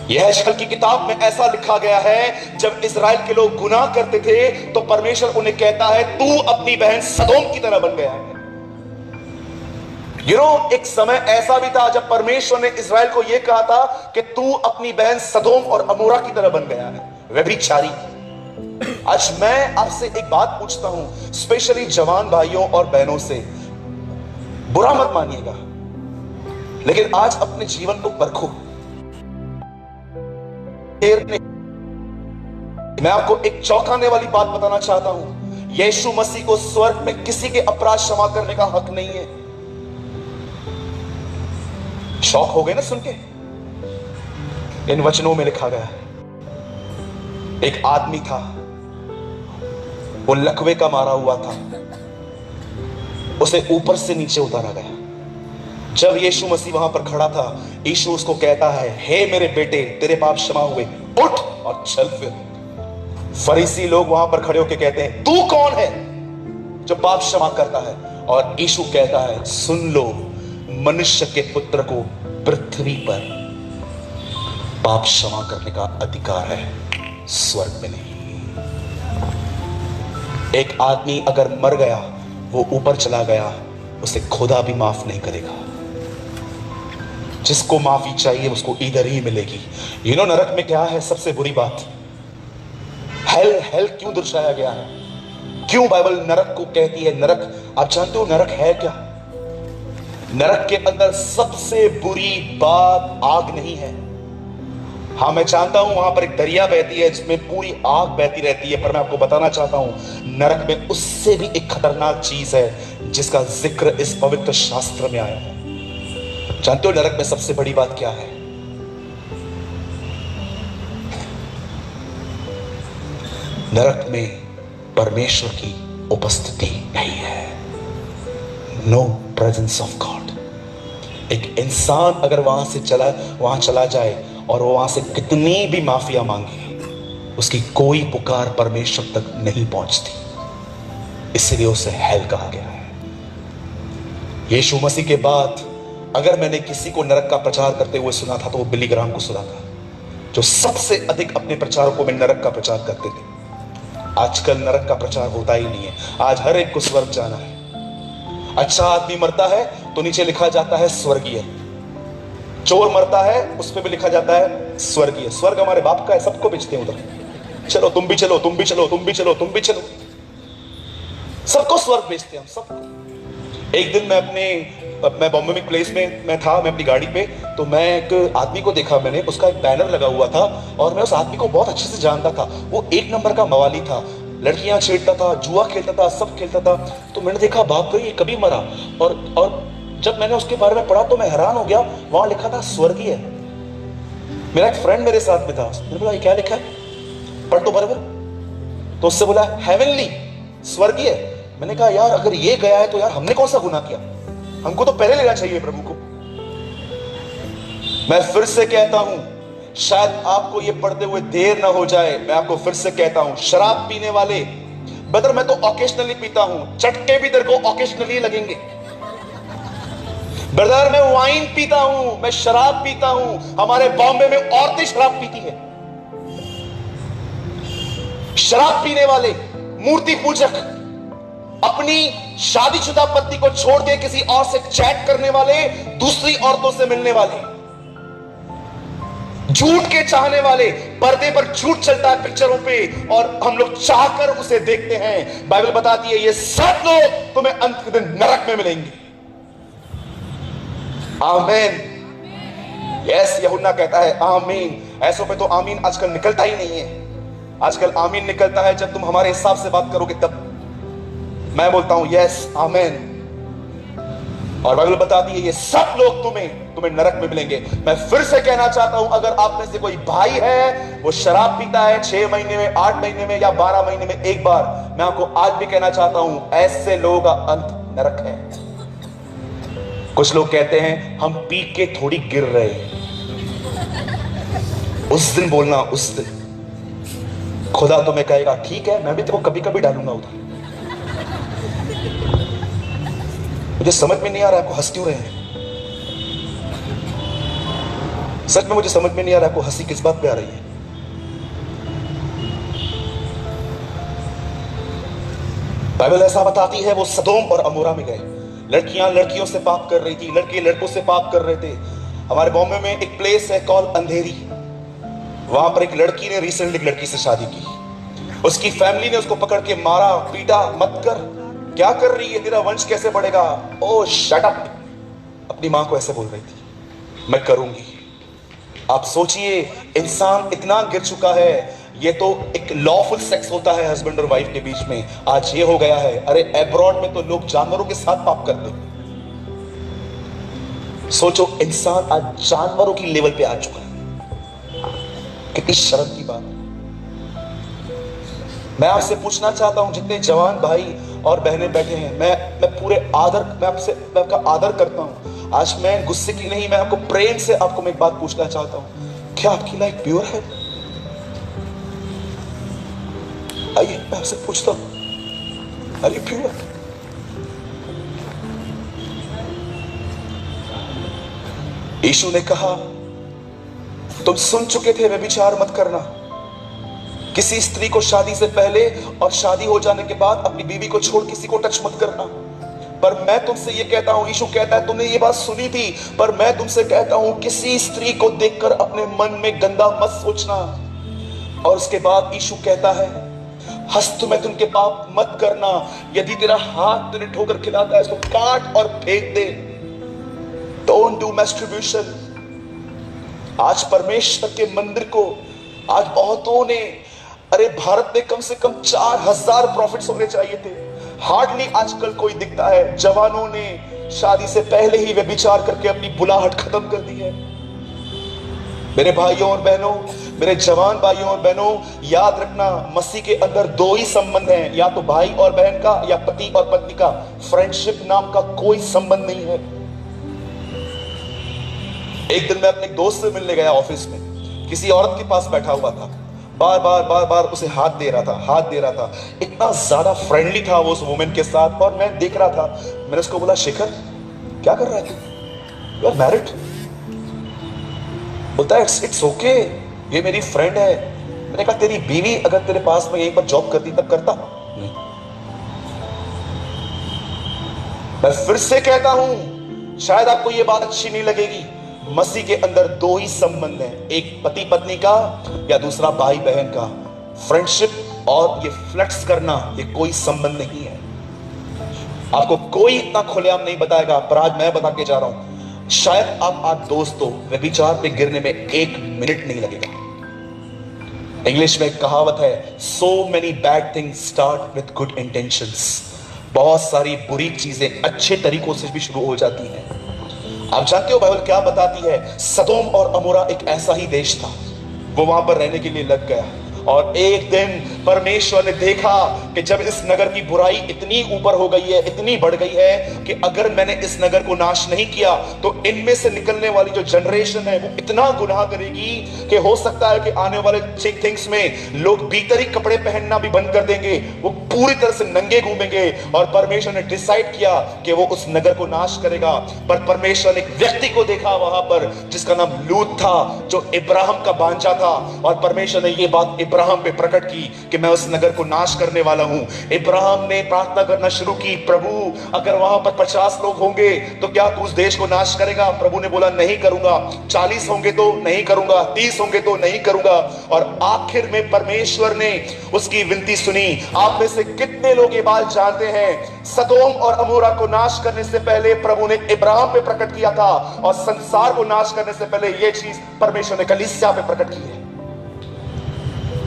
यह शल की किताब में ऐसा लिखा गया है, जब इजराइल के लोग गुनाह करते थे तो परमेश्वर उन्हें कहता है तू अपनी बहन सदोम की तरह बन गया है। एक समय ऐसा भी था जब परमेश्वर ने इजराइल को यह कहा था कि तू अपनी बहन सदोम और अमोरा की तरह बन गया है, व्यभिचारी। आज मैं आपसे एक बात पूछता हूं, स्पेशली जवान भाइयों और बहनों से, बुरा मत मानिएगा, लेकिन आज अपने जीवन को परखो। मैं आपको एक चौंकाने वाली बात बताना चाहता हूं, यीशु मसीह को स्वर्ग में किसी के अपराध क्षमा करने का हक नहीं है। शौक हो गए ना सुन के? इन वचनों में लिखा गया है, एक आदमी था, वो लकवे का मारा हुआ था, उसे ऊपर से नीचे उतारा गया। जब यीशु मसीह वहां पर खड़ा था, यीशु उसको कहता है, हे मेरे बेटे, तेरे पाप क्षमा हुए, उठ और चल फिर। फरीसी लोग वहां पर खड़े होकर कहते हैं, तू कौन है जो पाप क्षमा करता है? और यीशु कहता है, सुन लो, मनुष्य के पुत्र को पृथ्वी पर पाप क्षमा करने का अधिकार है, स्वर्ग में नहीं। एक आदमी अगर मर गया, वो ऊपर चला गया, उसे खुदा भी माफ नहीं करेगा। जिसको माफी चाहिए उसको इधर ही मिलेगी। नरक में क्या है सबसे बुरी बात? हेल क्यों दर्शाया गया है? क्यों बाइबल नरक को कहती है नरक? आप जानते हो नरक है क्या? नरक के अंदर सबसे बुरी बात आग नहीं है। हाँ, मैं जानता हूं वहां पर एक दरिया बहती है जिसमें पूरी आग बहती रहती है, पर मैं आपको बताना चाहता हूं नरक में उससे भी एक खतरनाक चीज है जिसका जिक्र इस पवित्र शास्त्र में आया है। जानते हो नरक में सबसे बड़ी बात क्या है? नरक में परमेश्वर की उपस्थिति नहीं है। No presence of God. एक इंसान अगर वहां चला जाए और वो वहां से कितनी भी माफिया मांगे, उसकी कोई पुकार परमेश्वर तक नहीं पहुंचती, इसलिए उसे हेल कहा गया है। यीशु मसीह के बाद अगर मैंने किसी को नरक का प्रचार करते हुए सुना था तो वो बिली ग्राहम को सुना था, जो सबसे अधिक अपने प्रचारकों में नरक का प्रचार करते थे। आजकल नरक का प्रचार होता ही नहीं है। आज हर एक को स्वर्ग जाना है। अच्छा आदमी मरता है तो नीचे लिखा जाता है स्वर्गीय, चोर मरता है उस पर भी लिखा जाता है स्वर्गीय। स्वर्ग हमारे बाप का है, सबको बेचते हैं उधर। चलो तुम भी चलो, तुम भी चलो, तुम भी चलो, तुम भी चलो, सबको स्वर्ग बेचते हैं हम सबको। एक दिन मैं बॉम्बे में प्लेस में मैं था, मैं अपनी गाड़ी पे, तो मैं एक आदमी को देखा, मैंने उसका एक बैनर लगा हुआ था और मैं उस आदमी को बहुत अच्छे से जानता था। वो एक नंबर का मवाली था, लड़कियां छेड़ता था, जुआ खेलता था, सब खेलता था। तो मैंने देखा बाप रे ये कभी मरा, और जब मैंने उसके बारे में पढ़ा तो मैं हैरान हो गया। वहां लिखा था स्वर्गीय। मेरा एक फ्रेंड मेरे साथ में था, मैंने बोला ये क्या लिखा है, पढ़ तो बराबर। तो उससे बोला हेवनली, स्वर्गीय। मैंने कहा यार अगर ये गया है तो यार हमने कौन सा गुनाह किया, हमको तो पहले लेना चाहिए प्रभु को। मैं फिर से कहता हूं, शायद आपको ये पढ़ते हुए देर ना हो जाए, मैं आपको फिर से कहता हूं, शराब पीने वाले, ब्रदर मैं तो ऑकेशनली पीता हूं, चटके भी तेरे को ऑकेशनली लगेंगे। ब्रदर मैं वाइन पीता हूं, मैं शराब पीता हूं। हमारे बॉम्बे में औरतें शराब पीती है। शराब पीने वाले, मूर्ति पूजक, अपनी शादीशुदा पत्नी को छोड़ के किसी और से चैट करने वाले, दूसरी औरतों से मिलने वाले, झूठ के चाहने वाले, पर्दे पर झूठ चलता है पिक्चरों पे और हम लोग चाहकर उसे देखते हैं। बाइबल बताती है ये सब लोग तुम्हें अंत के दिन नरक में मिलेंगे। आमीन। यस, यूहन्ना कहता है आमीन। ऐसों पे तो आमीन आजकल निकलता ही नहीं है। आजकल आमीन निकलता है जब तुम हमारे हिसाब से बात करोगे तब। मैं बोलता हूं यस आमीन। और बाइबल बताती है ये सब लोग तुम्हें नरक में मिलेंगे। मैं फिर से कहना चाहता हूं, अगर आप में से कोई भाई है वो शराब पीता है 6 महीने में, 8 महीने में या 12 महीने में एक बार, मैं आपको आज भी कहना चाहता हूं ऐसे लोगों का अंत नरक है। कुछ लोग कहते हैं हम पी के थोड़ी गिर रहे हैं। उस दिन बोलना, उस दिन खुदा तुम्हें कहेगा ठीक है मैं भी तेरे को कभी कभी डालूंगा उधर। मुझे समझ में नहीं आ रहा आपको हंस क्यों रहे हैं। सच में मुझे समझ में नहीं आ रहा आपको हंसी किस बात पे आ रही है। बाइबल ऐसा बताती है वो सदोम और अमोरा में गए। लड़कियां लड़कियों से पाप कर रही थी, लड़के लड़कों से पाप कर रहे थे। हमारे बॉम्बे में एक प्लेस है कॉल अंधेरी, वहां पर एक लड़की ने रिसेंटली एक लड़की से शादी की। उसकी फैमिली ने उसको पकड़ के मारा, पीटा, मत कर, क्या कर रही है, तेरा वंश कैसे बढ़ेगा। ओ शट अप। अपनी मां को ऐसे बोल रही थी मैं करूंगी। आप सोचिए इंसान इतना गिर चुका है। ये तो एक लॉफुल सेक्स होता है हस्बैंड और वाइफ के बीच में, आज ये हो गया है। अरे एब्रॉड में तो लोग जानवरों के साथ पाप करते हैं। सोचो इंसान आज जानवरों की लेवल पे आ चुका है। कितनी शर्म की बात है। मैं आपसे पूछना चाहता हूं जितने जवान भाई और बहनें बैठे हैं, मैं पूरे आदर, मैं आपका आदर करता हूं। आज मैं गुस्से की नहीं, मैं आपको प्रेम से आपको मैं एक बात पूछना चाहता हूं, क्या आपकी लाइफ प्योर है? आइए मैं आपसे पूछता हूं, आर यू प्योर? यीशु ने कहा तुम सुन चुके थे व्यभिचार मत करना। किसी स्त्री को शादी से पहले और शादी हो जाने के बाद अपनी बीवी को छोड़ किसी को टच मत करना। पर मैं तुमसे ये कहता हूं, यीशु कहता है तुमने ये बात सुनी थी, पर मैं तुमसे कहता हूं किसी स्त्री को देखकर अपने मन में गंदा मत सोचना। और उसके बाद यीशु कहता है हस्त में तुम के पाप मत करना, यदि तेरा हाथ तुझे ठोकर खिलाता है इसको काट और फेंक दे। Don't do मैस्ट्रिब्यूशन। आज परमेश्वर के मंदिर को आज बहुतों ने, अरे भारत में कम से कम 4000 प्रॉफिट्स होने चाहिए थे, हार्डली आजकल कोई दिखता है। जवानों ने शादी से पहले ही व्यभिचार करके अपनी बुलाहट खत्म कर दी है। मेरे भाइयों और बहनों, मेरे जवान भाइयों और बहनों, याद रखना मसीह के अंदर दो ही संबंध हैं, या तो भाई और बहन का या पति और पत्नी का। फ्रेंडशिप नाम का कोई संबंध नहीं है। एक दिन मैं अपने दोस्त से मिलने गया ऑफिस में, किसी औरत के पास बैठा हुआ था, बार बार उसे हाथ दे रहा था। इतना ज्यादा फ्रेंडली था वो उस वुमेन के साथ, और मैं देख रहा था। मैंने उसको बोला, शेखर क्या कर रहा है तू? You are married? बोलता है इट्स ओके, ये मेरी फ्रेंड है। मैंने कहा तेरी बीवी अगर तेरे पास में एक बार जॉब करती तब करता? नहीं। मैं फिर से कहता हूं, शायद आपको ये बात अच्छी नहीं लगेगी, मसीह के अंदर दो ही संबंध हैं, एक पति पत्नी का या दूसरा भाई बहन का। फ्रेंडशिप और ये फ्लेक्स करना ये कोई संबंध नहीं है। आपको कोई इतना खुलेआम नहीं बताएगा, पर आज मैं बता के जा रहा हूं, शायद आप आज दोस्तों व्यभिचार पे गिरने में 1 मिनट नहीं लगेगा। इंग्लिश में एक कहावत है, so many bad things start with good intentions. बहुत सारी बुरी चीजें अच्छे तरीकों से भी शुरू हो जाती हैं। आप जानते हो बाइबल क्या बताती है? सदोम और अमोरा एक ऐसा ही देश था, वो वहां पर रहने के लिए लग गया, और एक दिन परमेश्वर ने देखा कि जब इस नगर की बुराई इतनी ऊपर हो गई है, इतनी बढ़ गई है कि अगर मैंने इस नगर को नाश नहीं किया तो इनमें से निकलने वाली जो जनरेशन है वो इतना गुनाह करेगी कि हो सकता है कि आने वाले थिंग्स में लोग भीतरी कपड़े पहनना भी बंद कर देंगे, वो पूरी तरह से नंगे घूमेंगे। और परमेश्वर ने डिसाइड किया कि वो उस नगर को नाश करेगा। पर परमेश्वर ने एक व्यक्ति को देखा वहां पर जिसका नाम लूत था, जो इब्राहिम का भांजा था, और परमेश्वर ने ये बात इब्राहिम पे प्रकट की कि मैं उस नगर को नाश करने वाला हूं। इब्राहिम ने प्रार्थना करना शुरू की, प्रभु अगर वहां पर 50 लोग होंगे तो क्या तू उस देश को नाश करेगा? प्रभु ने बोला नहीं करूंगा। 40 होंगे तो नहीं करूंगा, 30 होंगे तो नहीं करूंगा। और आखिर में परमेश्वर ने उसकी विनती सुनी। आप में से कितने लोग ये बात जानते हैं? सदोम और अमोरा को नाश करने से पहले प्रभु ने इब्राहिम पे प्रकट किया था, और संसार को नाश करने से पहले यह चीज परमेश्वर ने कलीसिया पे प्रकट की है।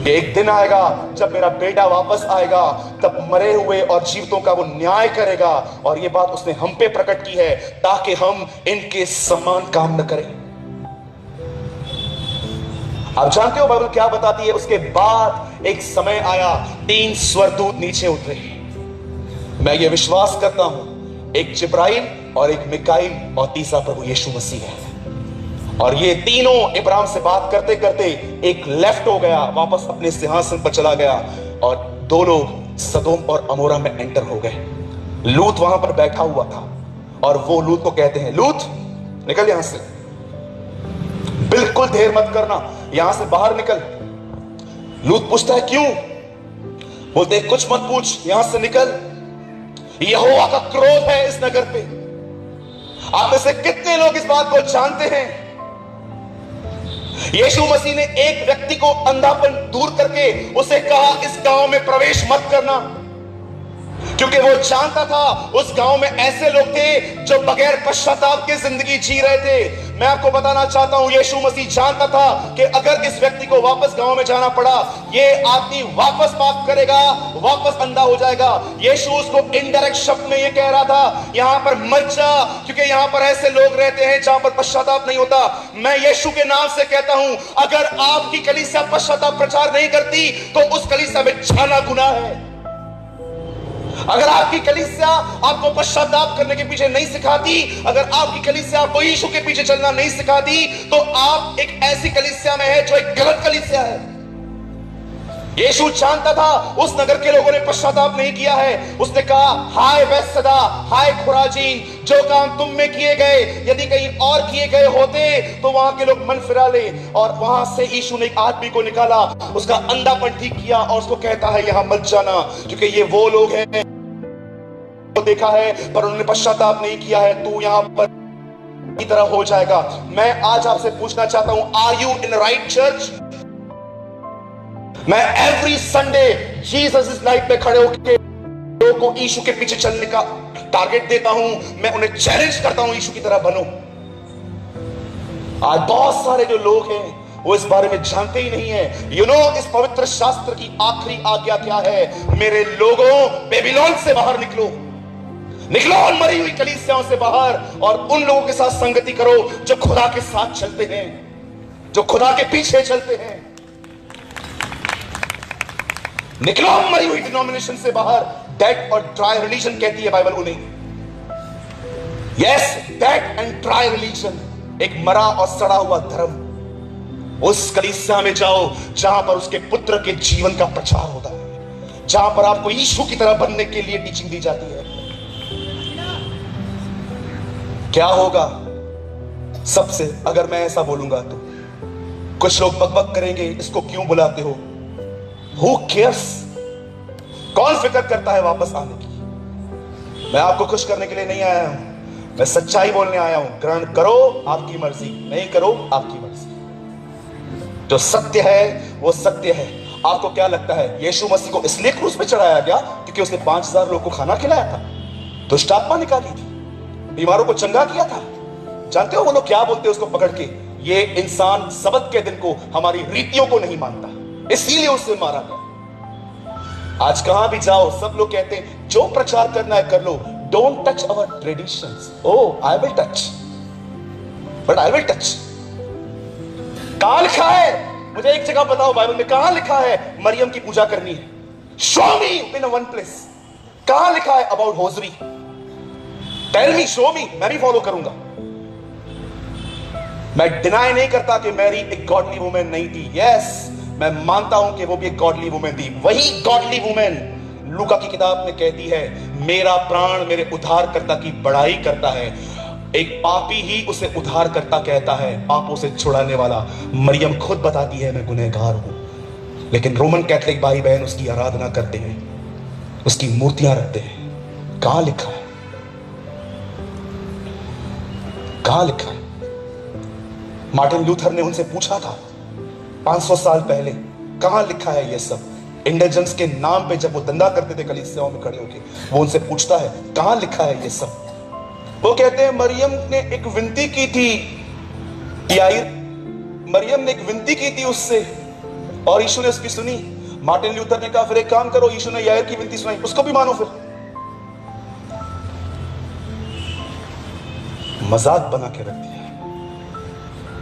एक दिन आएगा जब मेरा बेटा वापस आएगा, तब मरे हुए और जीवितों का वो न्याय करेगा, और ये बात उसने हम पे प्रकट की है ताकि हम इनके समान काम न करें। आप जानते हो बाइबल क्या बताती है? उसके बाद एक समय आया, 3 स्वर्गदूत नीचे उतरे। मैं ये विश्वास करता हूं एक जिब्राइल और एक मिकाइल और तीसरा प्रभु यीशु मसीह है। और ये तीनों इब्राहिम से बात करते करते एक लेफ्ट हो गया, वापस अपने सिंहासन पर चला गया, और 2 लोग सदोम और अमोरा में एंटर हो गए। लूत वहां पर बैठा हुआ था, और वो लूत को कहते हैं, लूत निकल यहां से, बिल्कुल देर मत करना, यहां से बाहर निकल। लूत पूछता है क्यों? बोलते कुछ मत पूछ, यहां से निकल, यहोवा का क्रोध है इस नगर पे। आप में से कितने लोग इस बात को जानते हैं? यीशु मसीह ने एक व्यक्ति को अंधापन दूर करके उसे कहा इस गांव में प्रवेश मत करना, क्योंकि वो जानता था उस गांव में ऐसे लोग थे जो बगैर पश्चाताप की जिंदगी जी रहे थे। मैं आपको बताना चाहता हूं, यीशु मसीह जानता था कि अगर इस व्यक्ति को वापस गांव में जाना पड़ा, ये आदमी वापस पाप करेगा, वापस अंधा हो जाएगा। यीशु उसको इनडायरेक्ट शब्द में ये कह रहा था, यहां पर मत जा, क्योंकि यहां पर ऐसे लोग रहते हैं जहां पर पश्चाताप नहीं होता। मैं यीशु के नाम से कहता हूं, अगर आपकी कलीसिया पश्चाताप प्रचार नहीं करती तो उस कलीसिया में जाना गुनाह है। अगर आपकी कलीसिया आपको पश्चाताप करने के पीछे नहीं सिखाती, अगर आपकी कलीसिया आपको यीशु के पीछे चलना नहीं सिखाती, तो आप एक ऐसी कलीसिया में है जो एक गलत कलीसिया है। यीशु जानता था उस नगर के लोगों ने पश्चाताप नहीं किया है। उसने कहा, हाय बैतसैदा, हाय खुराजीन, जो काम तुम में किए गए यदि कहीं और किए गए होते तो वहां के लोग मन फिरा ले। और वहां से यीशु ने एक आदमी को निकाला, उसका अंधापन ठीक किया, और उसको कहता है यहां मत जाना, क्योंकि ये वो लोग हैं तो देखा है पर उन्होंने पश्चाताप नहीं किया है, तू यहां पर की तरह हो जाएगा। मैं आज आपसे पूछना चाहता हूं, are you in right church? मैं every Sunday Jesus is life में खड़े होकर लोगों को यीशु के पीछे चलने का टारगेट देता हूं। मैं उन्हें चैलेंज करता हूं यीशु की तरह बनो। आज बहुत सारे जो लोग हैं वो इस बारे में जानते ही नहीं है। यू नो इस पवित्र शास्त्र की आखिरी आज्ञा क्या है? मेरे लोगों, बेबीलोन से बाहर निकलो, निकलो उन मरी हुई कलीसियाओं से बाहर और उन लोगों के साथ संगति करो जो खुदा के साथ चलते हैं, जो खुदा के पीछे चलते हैं। निकलो मरी हुई डिनोमिनेशन से बाहर। डेड और ड्राई रिलीजन कहती है बाइबल उन्हें। Yes, dead and dry religion, एक मरा और सड़ा हुआ धर्म। उस कलीसिया में जाओ जहां पर उसके पुत्र के जीवन का प्रचार होता है, जहां पर आपको यीशु की तरह बनने के लिए टीचिंग दी जाती है। क्या होगा सबसे अगर मैं ऐसा बोलूंगा तो? कुछ लोग बकबक करेंगे, इसको क्यों बुलाते हो? Who cares? कौन फिक्र करता है वापस आने की? मैं आपको खुश करने के लिए नहीं आया हूं, मैं सच्चाई बोलने आया हूं। ग्रहण करो आपकी मर्जी, नहीं करो आपकी मर्जी। जो सत्य है वो सत्य है। आपको क्या लगता है यीशु मसीह को इसलिए क्रूस पे चढ़ाया गया क्योंकि उसने 5000 लोगों को खाना खिलाया था, दुष्ट आत्मा निकाली थी, बीमारों को चंगा किया था? जानते हो वो लोग क्या बोलते हैं उसको पकड़ के? ये इंसान सबत के दिन को, हमारी रीतियों को नहीं मानता, इसीलिए उसे मारा गया। आज कहां भी जाओ सब लोग कहते हैं जो प्रचार करना है कर लो, don't touch our traditions. Oh, I will touch, but I will touch. कहां लिखा है? मुझे एक जगह बताओ बाइबल में कहां लिखा है मरियम की पूजा करनी है? Show me in one place. कहां लिखा है about hosiery? Tell me, show me, मैं भी फॉलो करूंगा। मैं डिनाई नहीं करता कि मैरी एक गॉडली वुमेन नहीं थी। यस, मैं मानता हूं कि वो भी एक गॉडली वुमेन थी। वही गॉडली वुमेन लूका की किताब में कहती है, मेरा प्राण मेरे उद्धारकर्ता की बड़ाई करता है। एक पापी ही उसे उद्धारकर्ता कहता है, पापों से छुड़ाने वाला। मरियम खुद बताती है मैं गुनहगार हूं, लेकिन रोमन कैथोलिक भाई बहन उसकी आराधना करते हैं, उसकी मूर्तियां रखते हैं। कहां लिखा है? कहां लिखा है? मार्टिन लूथर ने उनसे पूछा था 500 साल पहले, कहां लिखा है ये सब? इंडिजेंस के नाम पे जब वो दंगा करते थे कलीसियाओं में खड़े होकर, वो उनसे पूछता है कहां लिखा है ये सब? वो कहते हैं मरियम ने एक विनती की थी, याईर, मरियम ने एक विनती की थी उससे और यीशु ने उसकी सुनी। मार्टिन लूथर ने कहा फिर एक काम करो, यीशु ने याईर की विनती सुनाई, उसको भी मानो। फिर मजाक बना के रख दिया।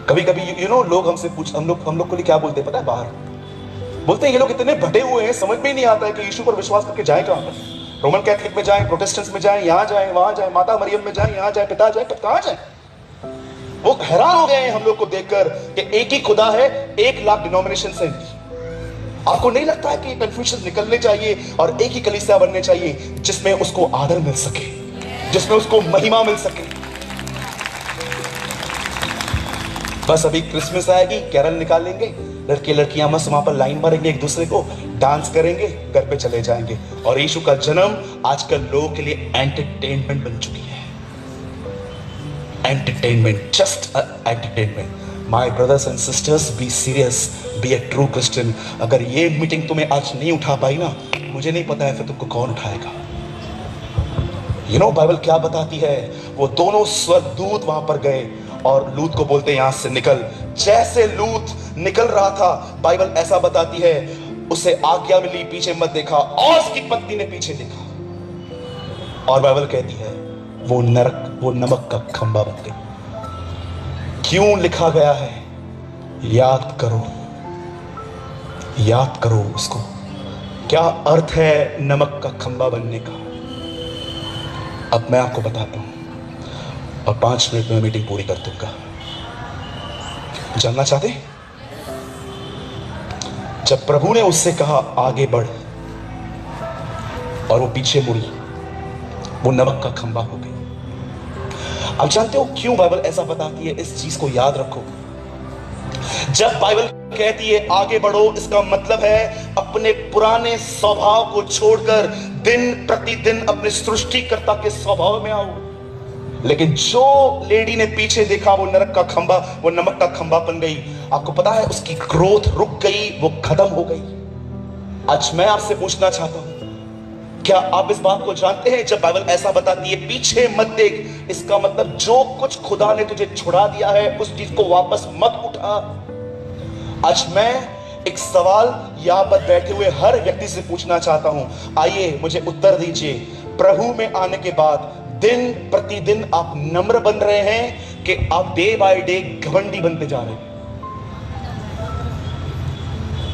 कभी कभी यू नो लोग हमसे हम लोग को लिए क्या बोलते हैं पता है? बाहर बोलते हैं ये लोग इतने भटे हुए हैं, समझ में ही नहीं आता है कि यीशु पर विश्वास करके जाए कहां पर। रोमन कैथोलिक में जाएं, प्रोटेस्टेंट्स में जाएं, यहां जाएं, वहां जाएं, माता मरियम में जाएं, यहां जाएं, पिता जाएं, कहां जाएं? वो हैरान हो गए हैं हम लोग को देखकर कि एक ही खुदा है, 1 लाख डिनोमिनेशन है। आपको नहीं लगता है कि कंफ्यूजन निकलने चाहिए और एक ही कलीसिया बनने चाहिए जिसमें उसको आदर मिल सके, जिसमें उसको महिमा मिल सके? बस अभी क्रिसमस आएगी, कैरल निकालेंगे, लड़के लड़कियां मस्त वहां पर लाइन मारेंगे, एक दूसरे को डांस करेंगे, घर पे चले जाएंगे। और यीशु का जन्म आजकल लोगों के लिए एंटरटेनमेंट बन चुकी है। Entertainment, just entertainment. My brothers and sisters, be serious, be a true Christian. अगर ये मीटिंग तुम्हें आज नहीं उठा पाई ना, मुझे नहीं पता है फिर तुमको कौन उठाएगा। यू नो बाइबल क्या बताती है? वो दोनों स्वर्गदूत वहां पर गए और लूत को बोलते यहां से निकल। जैसे लूत निकल रहा था, बाइबल ऐसा बताती है, उसे आज्ञा मिली पीछे मत देखा, और उसकी पत्नी ने पीछे देखा और बाइबल कहती है वो नमक का खंबा बन गई। क्यों लिखा गया है? याद करो, याद करो उसको। क्या अर्थ है नमक का खंबा बनने का? अब मैं आपको बताता हूं और 5 मिनट में मीटिंग पूरी कर दूंगा। जानना चाहते? जब प्रभु ने उससे कहा आगे बढ़ और वो पीछे मुड़ी, वो नमक का खंबा हो गई। अब जानते हो क्यों बाइबल ऐसा बताती है? इस चीज को याद रखो। जब बाइबल कहती है आगे बढ़ो, इसका मतलब है अपने पुराने स्वभाव को छोड़कर दिन प्रतिदिन अपने सृष्टिकर्ता के स्वभाव में आओ। लेकिन जो लेडी ने पीछे देखा, वो नरक का खंबा, वो नमक का खंबा बन गई। आपको पता है उसकी ग्रोथ रुक गई, वो खत्म हो गई। आज मैं आपसे पूछना चाहता हूं, क्या आप इस बात को जानते हैं जब बाइबल ऐसा बताती है पीछे मत देख, इसका मतलब जो कुछ खुदा ने तुझे छुड़ा दिया है उस चीज को वापस मत उठा। आज मैं एक सवाल यहां पर बैठे हुए हर व्यक्ति से पूछना चाहता हूं, आइए मुझे उत्तर दीजिए। प्रभु में आने के बाद दिन प्रतिदिन आप नम्र बन रहे हैं कि आप डे बाय डे घमंडी बनते जा रहे हैं?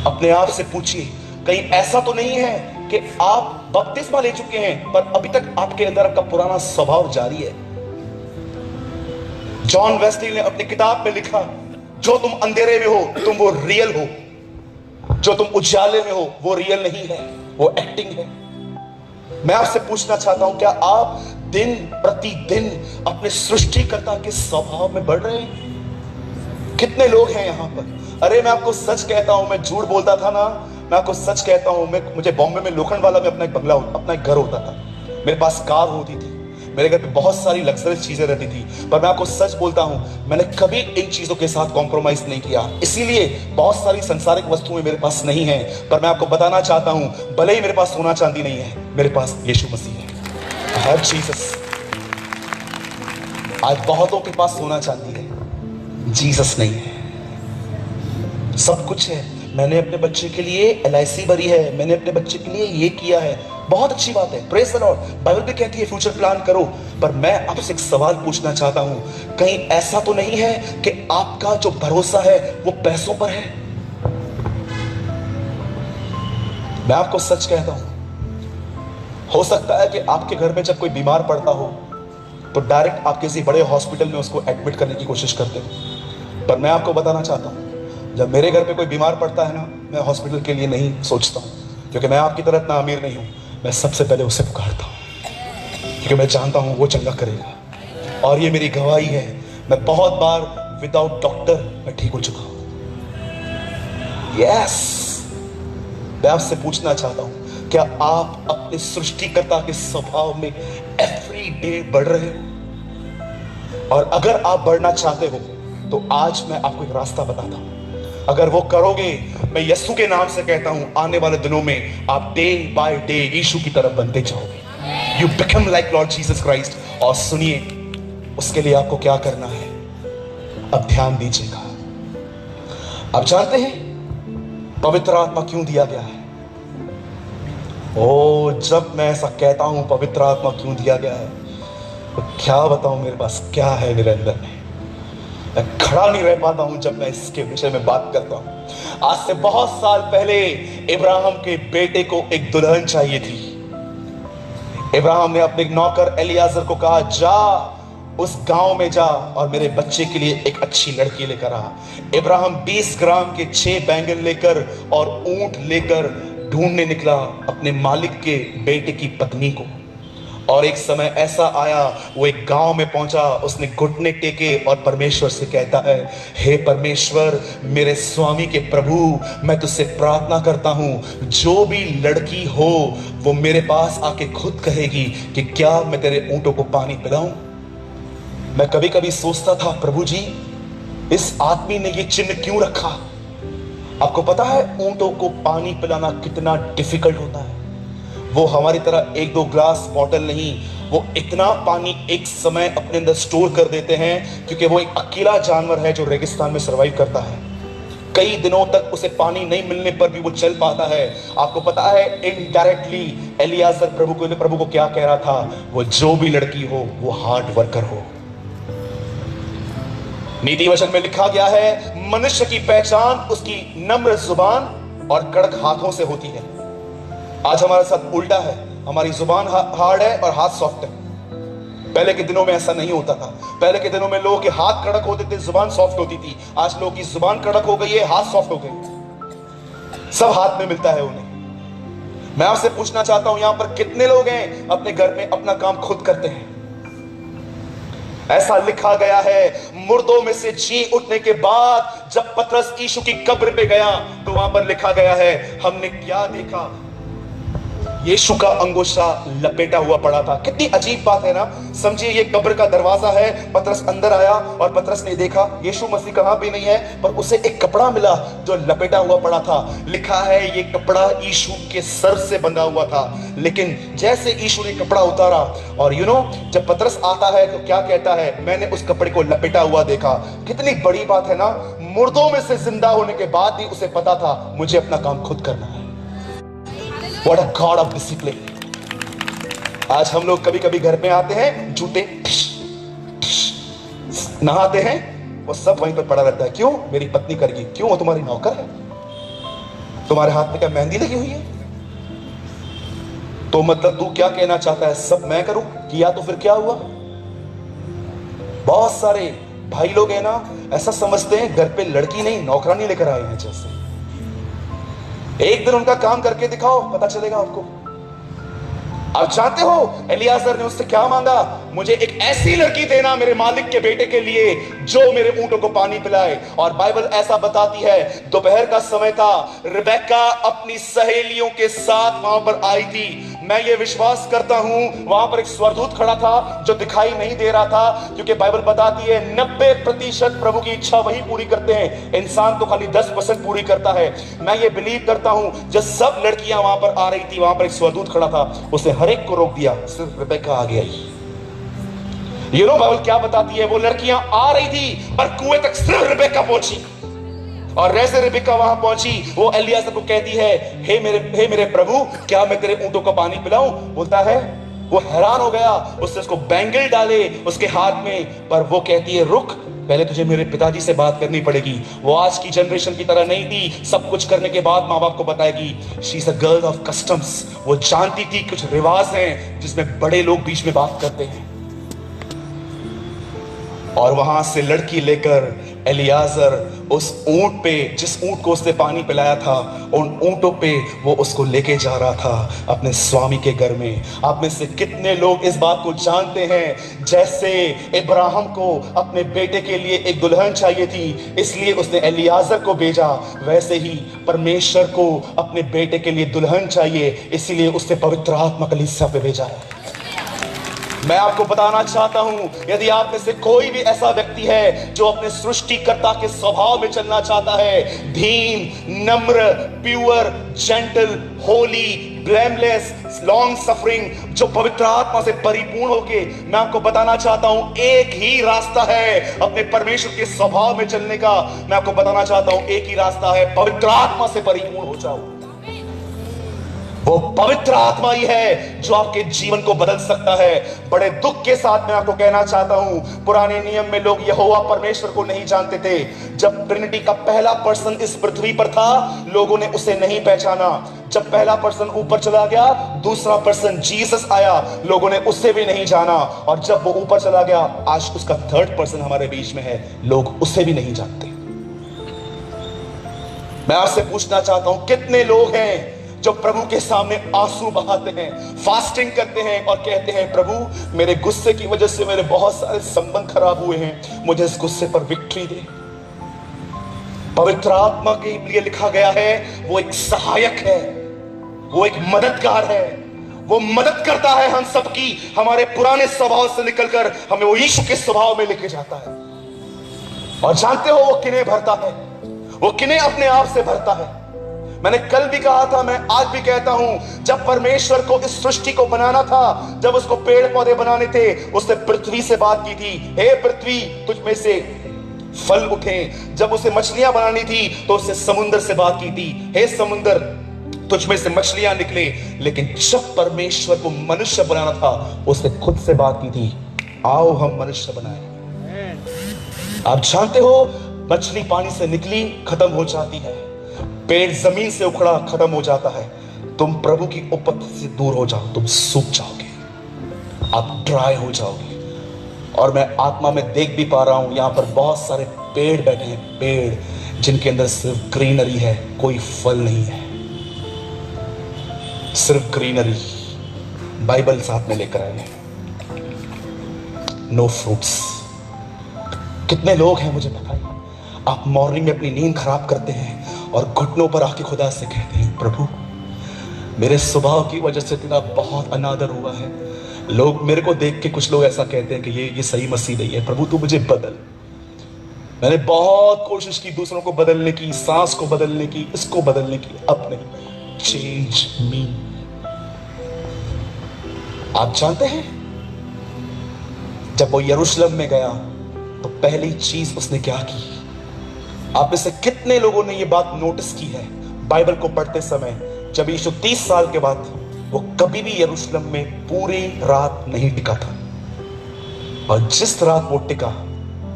अपने आप से पूछिए, कहीं ऐसा तो नहीं है कि आप बपतिस्मा ले चुके हैं पर अभी तक आपके अंदर आपका पुराना स्वभाव जारी है? जॉन वेस्ली ने अपनी किताब में लिखा, जो तुम अंधेरे में हो तुम वो रियल हो, जो तुम उजाले में हो वो रियल नहीं है, वो एक्टिंग है। मैं आपसे पूछना चाहता हूं, क्या आप दिन प्रतिदिन अपने सृष्टिकर्ता के स्वभाव में बढ़ रहे हैं? कितने लोग हैं यहां पर? अरे मैं आपको सच कहता हूं, मैं झूठ बोलता था ना, मैं आपको सच कहता हूं, मुझे बॉम्बे में लोखंडवाला में अपना एक बंगला, अपना एक घर होता था, मेरे पास कार होती थी, मेरे घर पे बहुत सारी लग्जरियस चीजें रहती थी, पर मैं आपको सच बोलता हूं, मैंने कभी इन चीजों के साथ कॉम्प्रोमाइज नहीं किया। इसीलिए बहुत सारी संसारिक वस्तुएं मेरे पास नहीं है, पर मैं आपको बताना चाहता हूं, भले ही मेरे पास सोना चांदी नहीं है, मेरे पास यीशु मसीह है। हर जीसस। आज बहुतों के पास सोना चांदी है, जीसस नहीं है। सब कुछ है, मैंने अपने बच्चे के लिए LIC भरी है, मैंने अपने बच्चे के लिए ये किया है, बहुत अच्छी बात है, प्रेज द लॉर्ड। बाइबल भी कहती है फ्यूचर प्लान करो, पर मैं आपसे एक सवाल पूछना चाहता हूं, कहीं ऐसा तो नहीं है कि आपका जो भरोसा है वो पैसों पर है? मैं आपको सच कहता हूं, हो सकता है कि आपके घर में जब कोई बीमार पड़ता हो तो डायरेक्ट आप किसी बड़े हॉस्पिटल में उसको एडमिट करने की कोशिश करते हो, पर मैं आपको बताना चाहता हूं, जब मेरे घर पे कोई बीमार पड़ता है ना, मैं हॉस्पिटल के लिए नहीं सोचता हूं, क्योंकि मैं आपकी तरह इतना अमीर नहीं हूं। मैं सबसे पहले उसे पुकारता हूं, क्योंकि मैं जानता हूं वो चंगा करेगा। और ये मेरी गवाही है, मैं बहुत बार विदाउट डॉक्टर मैं ठीक हो चुका हूं। यस, मैं आपसे पूछना चाहता हूं, क्या आप अपने सृष्टिकर्ता के स्वभाव में एवरी डे बढ़ रहे हो? और अगर आप बढ़ना चाहते हो तो आज मैं आपको एक रास्ता बताता हूं, अगर वो करोगे, मैं यीशु के नाम से कहता हूं, आने वाले दिनों में आप डे बाय डे यीशु की तरफ बनते जाओगे। You become like Lord Jesus Christ. और सुनिए, उसके लिए आपको क्या करना है, अब ध्यान दीजिएगा। आप जानते हैं पवित्र आत्मा क्यों दिया गया है? ओ, जब मैं ऐसा कहता हूं पवित्र आत्मा क्यों दिया गया है, तो क्या बताऊं मेरे पास क्या है मेरे अंदर में, मैं खड़ा नहीं रह पाता हूं जब मैं इसके विषय में बात करता हूं। आज से बहुत साल पहले इब्राहिम के बेटे को एक दुल्हन चाहिए थी। इब्राहिम ने अपने नौकर एलियाजर को कहा, जा उस गांव में जा और मेरे बच्चे के लिए एक अच्छी लड़की लेकर आ। इब्राहिम 20 ग्राम के 6 बैंगन लेकर और ऊंट लेकर ढूंढने निकला अपने मालिक के बेटे की पत्नी को। और एक समय ऐसा आया, वो एक गांव में पहुंचा, उसने घुटने टेके और परमेश्वर से कहता है, हे परमेश्वर, मेरे स्वामी के प्रभु, मैं तुझसे प्रार्थना करता हूं, जो भी लड़की हो वो मेरे पास आके खुद कहेगी कि क्या मैं तेरे ऊंटों को पानी पिलाऊं। मैं कभी कभी सोचता था, प्रभु जी, इस आदमी ने ये चिन्ह क्यों रखा? आपको पता है ऊंटों को पानी पिलाना कितना डिफिकल्ट होता है। वो हमारी तरह 1-2 ग्लास बॉटल नहीं, वो इतना पानी एक समय अपने अंदर स्टोर कर देते हैं, क्योंकि वो एक अकेला जानवर है जो रेगिस्तान में सरवाइव करता है। कई दिनों तक उसे पानी नहीं मिलने पर भी वो चल पाता है। आपको पता है इनडायरेक्टली एलियाजर प्रभु को क्या कह रहा था? वो जो भी लड़की हो वो हार्ड वर्कर हो। नीति वचन में लिखा गया है, मनुष्य की पहचान उसकी नम्र जुबान और कड़क हाथों से होती है। आज हमारे साथ उल्टा है, हमारी जुबान हार्ड है और हाथ सॉफ्ट है। पहले के दिनों में ऐसा नहीं होता था। पहले के दिनों में लोगों के हाथ कड़क होते थे, जुबान सॉफ्ट होती थी। आज लोगों की जुबान कड़क हो गई है, हाथ सॉफ्ट हो गए, सब हाथ में मिलता है उन्हें। मैं आपसे पूछना चाहता हूं, यहां पर कितने लोग हैं अपने घर में अपना काम खुद करते हैं? ऐसा लिखा गया है, मुर्दों में से जी उठने के बाद जब पतरस यीशु की कब्र पे गया तो वहां पर लिखा गया है, हमने क्या देखा? यीशु का अंगोछा लपेटा हुआ पड़ा था। कितनी अजीब बात है ना। समझिए ये कब्र का दरवाजा है, पतरस अंदर आया और पतरस ने देखा यीशु मसीह कहां भी नहीं है, पर उसे एक कपड़ा मिला जो लपेटा हुआ पड़ा था। लिखा है ये कपड़ा यीशु के सर से बंधा हुआ था। लेकिन जैसे यीशु ने कपड़ा उतारा और जब पतरस आता है तो क्या कहता है, मैंने उस कपड़े को लपेटा हुआ देखा। कितनी बड़ी बात है ना। मुर्दों में से जिंदा होने के बाद भी उसे पता था मुझे अपना काम खुद करना है। What a God of discipline। आज हम लोग कभी कभी घर में आते हैं, जूते नहाते हैं, वो सब वहीं पर पड़ा रहता है। क्यों? मेरी पत्नी करेगी। क्यों? वो तुम्हारी नौकर है। तुम्हारे हाथ में क्या मेहंदी लगी हुई है? तो मतलब तू क्या कहना चाहता है, सब मैं करूं? किया तो फिर क्या हुआ? बहुत सारे भाई लोग हैं ना, ऐसा समझते हैं घर पे लड़की नहीं नौकरानी लेकर आए हैं। जैसे एक दिन उनका काम करके दिखाओ, पता चलेगा आपको। आप जानते हो एलियाजर ने उससे क्या मांगा? मुझे एक ऐसी लड़की देना मेरे मालिक के बेटे के लिए जो मेरे ऊंटों को पानी पिलाए। और बाइबल ऐसा बताती है, दोपहर का समय था, रिबेका अपनी सहेलियों के साथ वहां पर आई थी। मैं ये विश्वास करता हूं वहां पर एक स्वर्गदूत खड़ा था जो दिखाई नहीं दे रहा था, क्योंकि बाइबल बताती है 90% प्रभु की इच्छा वही पूरी करते हैं, इंसान तो खाली 10% पूरी करता है। मैं ये बिलीव करता हूं जब सब लड़कियां वहां पर आ रही थी, वहां पर एक स्वर्गदूत खड़ा था, उसने हर एक को रोक दिया, सिर्फ रिबेका आगे आई। बाइबल क्या बताती है, वो लड़कियां आ रही थी पर कुएं तक सिर्फ रिबेका पहुंची। और जैसे रिबेका वहां पहुंची, वो एलियाजर को कहती है, हे मेरे प्रभु, क्या मैं तेरे ऊंटों को पानी पिलाऊं? बोलता है, वो हैरान हो गया, उसने उसको बैंगल डाले उसके हाथ में, पर वो कहती है, रुक, पहले तुझे मेरे पिताजी से बात करनी पड़ेगी। वो आज की जनरेशन की तरह नहीं थी, सब कुछ करने के बाद माँ बाप को बताएगी। She is a girl of customs. वो जानती थी कुछ रिवाज हैं जिसमें बड़े लोग बीच में बात करते हैं। और वहां से लड़की लेकर एलियाजर उस ऊंट पे, जिस ऊंट को उसने पानी पिलाया था, उन ऊंटों पे वो उसको लेके जा रहा था अपने स्वामी के घर में। आप में से कितने लोग इस बात को जानते हैं, जैसे इब्राहिम को अपने बेटे के लिए एक दुल्हन चाहिए थी, इसलिए उसने एलियाजर को भेजा, वैसे ही परमेश्वर को अपने बेटे के लिए दुल्हन चाहिए, इसलिए उसने पवित्र आत्मा कलीसिया पे भेजा है। मैं आपको बताना चाहता हूं, यदि आप में से कोई भी ऐसा व्यक्ति है जो अपने सृष्टिकर्ता के स्वभाव में चलना चाहता है, धीम, नम्र, pure, gentle, Holi, blameless, long suffering, जो पवित्र आत्मा से परिपूर्ण होके, मैं आपको बताना चाहता हूं एक ही रास्ता है अपने परमेश्वर के स्वभाव में चलने का। मैं आपको बताना चाहता हूं एक ही रास्ता है, पवित्र आत्मा से परिपूर्ण हो जाओ। वो पवित्र आत्मा ही है जो आपके जीवन को बदल सकता है। बड़े दुख के साथ मैं आपको कहना चाहता हूं, पुराने नियम में लोग यहोवा परमेश्वर को नहीं जानते थे। जब ट्रिनिटी का पहला पर्सन इस पृथ्वी पर था, लोगों ने उसे नहीं पहचाना। जब पहला पर्सन ऊपर चला गया, दूसरा पर्सन जीसस आया, लोगों ने उसे भी नहीं जाना। और जब वो ऊपर चला गया, आज उसका थर्ड पर्सन हमारे बीच में है, लोग उसे भी नहीं जानते। मैं आपसे पूछना चाहता हूं, कितने लोग हैं जो प्रभु के सामने आंसू बहाते हैं, फास्टिंग करते हैं और कहते हैं, प्रभु मेरे गुस्से की वजह से मेरे बहुत सारे संबंध खराब हुए हैं, मुझे इस गुस्से पर विक्ट्री दे। पवित्र आत्मा के लिए लिखा गया है, वो एक सहायक है, वो एक मददगार है, वो मदद करता है हम सबकी। हमारे पुराने स्वभाव से निकलकर हमें वो यीशु के स्वभाव में लेके जाता है। और जानते हो वो किन्हें भरता है? वो किन्हें अपने आप से भरता है? मैंने कल भी कहा था, मैं आज भी कहता हूं, जब परमेश्वर को इस सृष्टि को बनाना था, जब उसको पेड़ पौधे बनाने थे, उसने पृथ्वी से बात की थी, हे पृथ्वी तुझ में से फल उठे। जब उसे मछलियां बनानी थी तो उसने समुद्र से बात की थी, हे समुद्र तुझ में से मछलियां निकले। लेकिन जब परमेश्वर को मनुष्य बनाना था, उसने खुद से बात की थी, आओ हम मनुष्य बनाए। आप जानते हो, मछली पानी से निकली, खत्म हो जाती है, पेड़ जमीन से उखड़ा खत्म हो जाता है। तुम प्रभु की उपस्थिति से दूर हो जाओ, तुम सूख जाओगे, आप ड्राई हो जाओगे। और मैं आत्मा में देख भी पा रहा हूं, यहां पर बहुत सारे पेड़ बैठे हैं, पेड़ जिनके अंदर सिर्फ ग्रीनरी है, कोई फल नहीं है, सिर्फ ग्रीनरी। बाइबल साथ में लेकर आए हैं, नो फ्रूट्स। कितने लोग हैं मुझे पता है, आप मॉर्निंग में अपनी नींद खराब करते हैं और घुटनों पर आके खुदा से कहते हैं, प्रभु मेरे स्वभाव की वजह से तेरा बहुत अनादर हुआ है। लोग मेरे को देख के, कुछ लोग ऐसा कहते हैं कि ये सही मसीह नहीं है। प्रभु तू मुझे बदल। मैंने बहुत कोशिश की दूसरों को बदलने की, सांस को बदलने की, इसको बदलने की, अब नहीं। चेंज मी। आप जानते हैं जब वो यरूशलेम में गया तो पहली चीज उसने क्या की? आप में से कितने लोगों ने ये बात नोटिस की है बाइबल को पढ़ते समय? जब यीशु 30 साल के बाद, वो कभी भी यरूशलेम में पूरी रात नहीं टिका था, और जिस रात वो टिका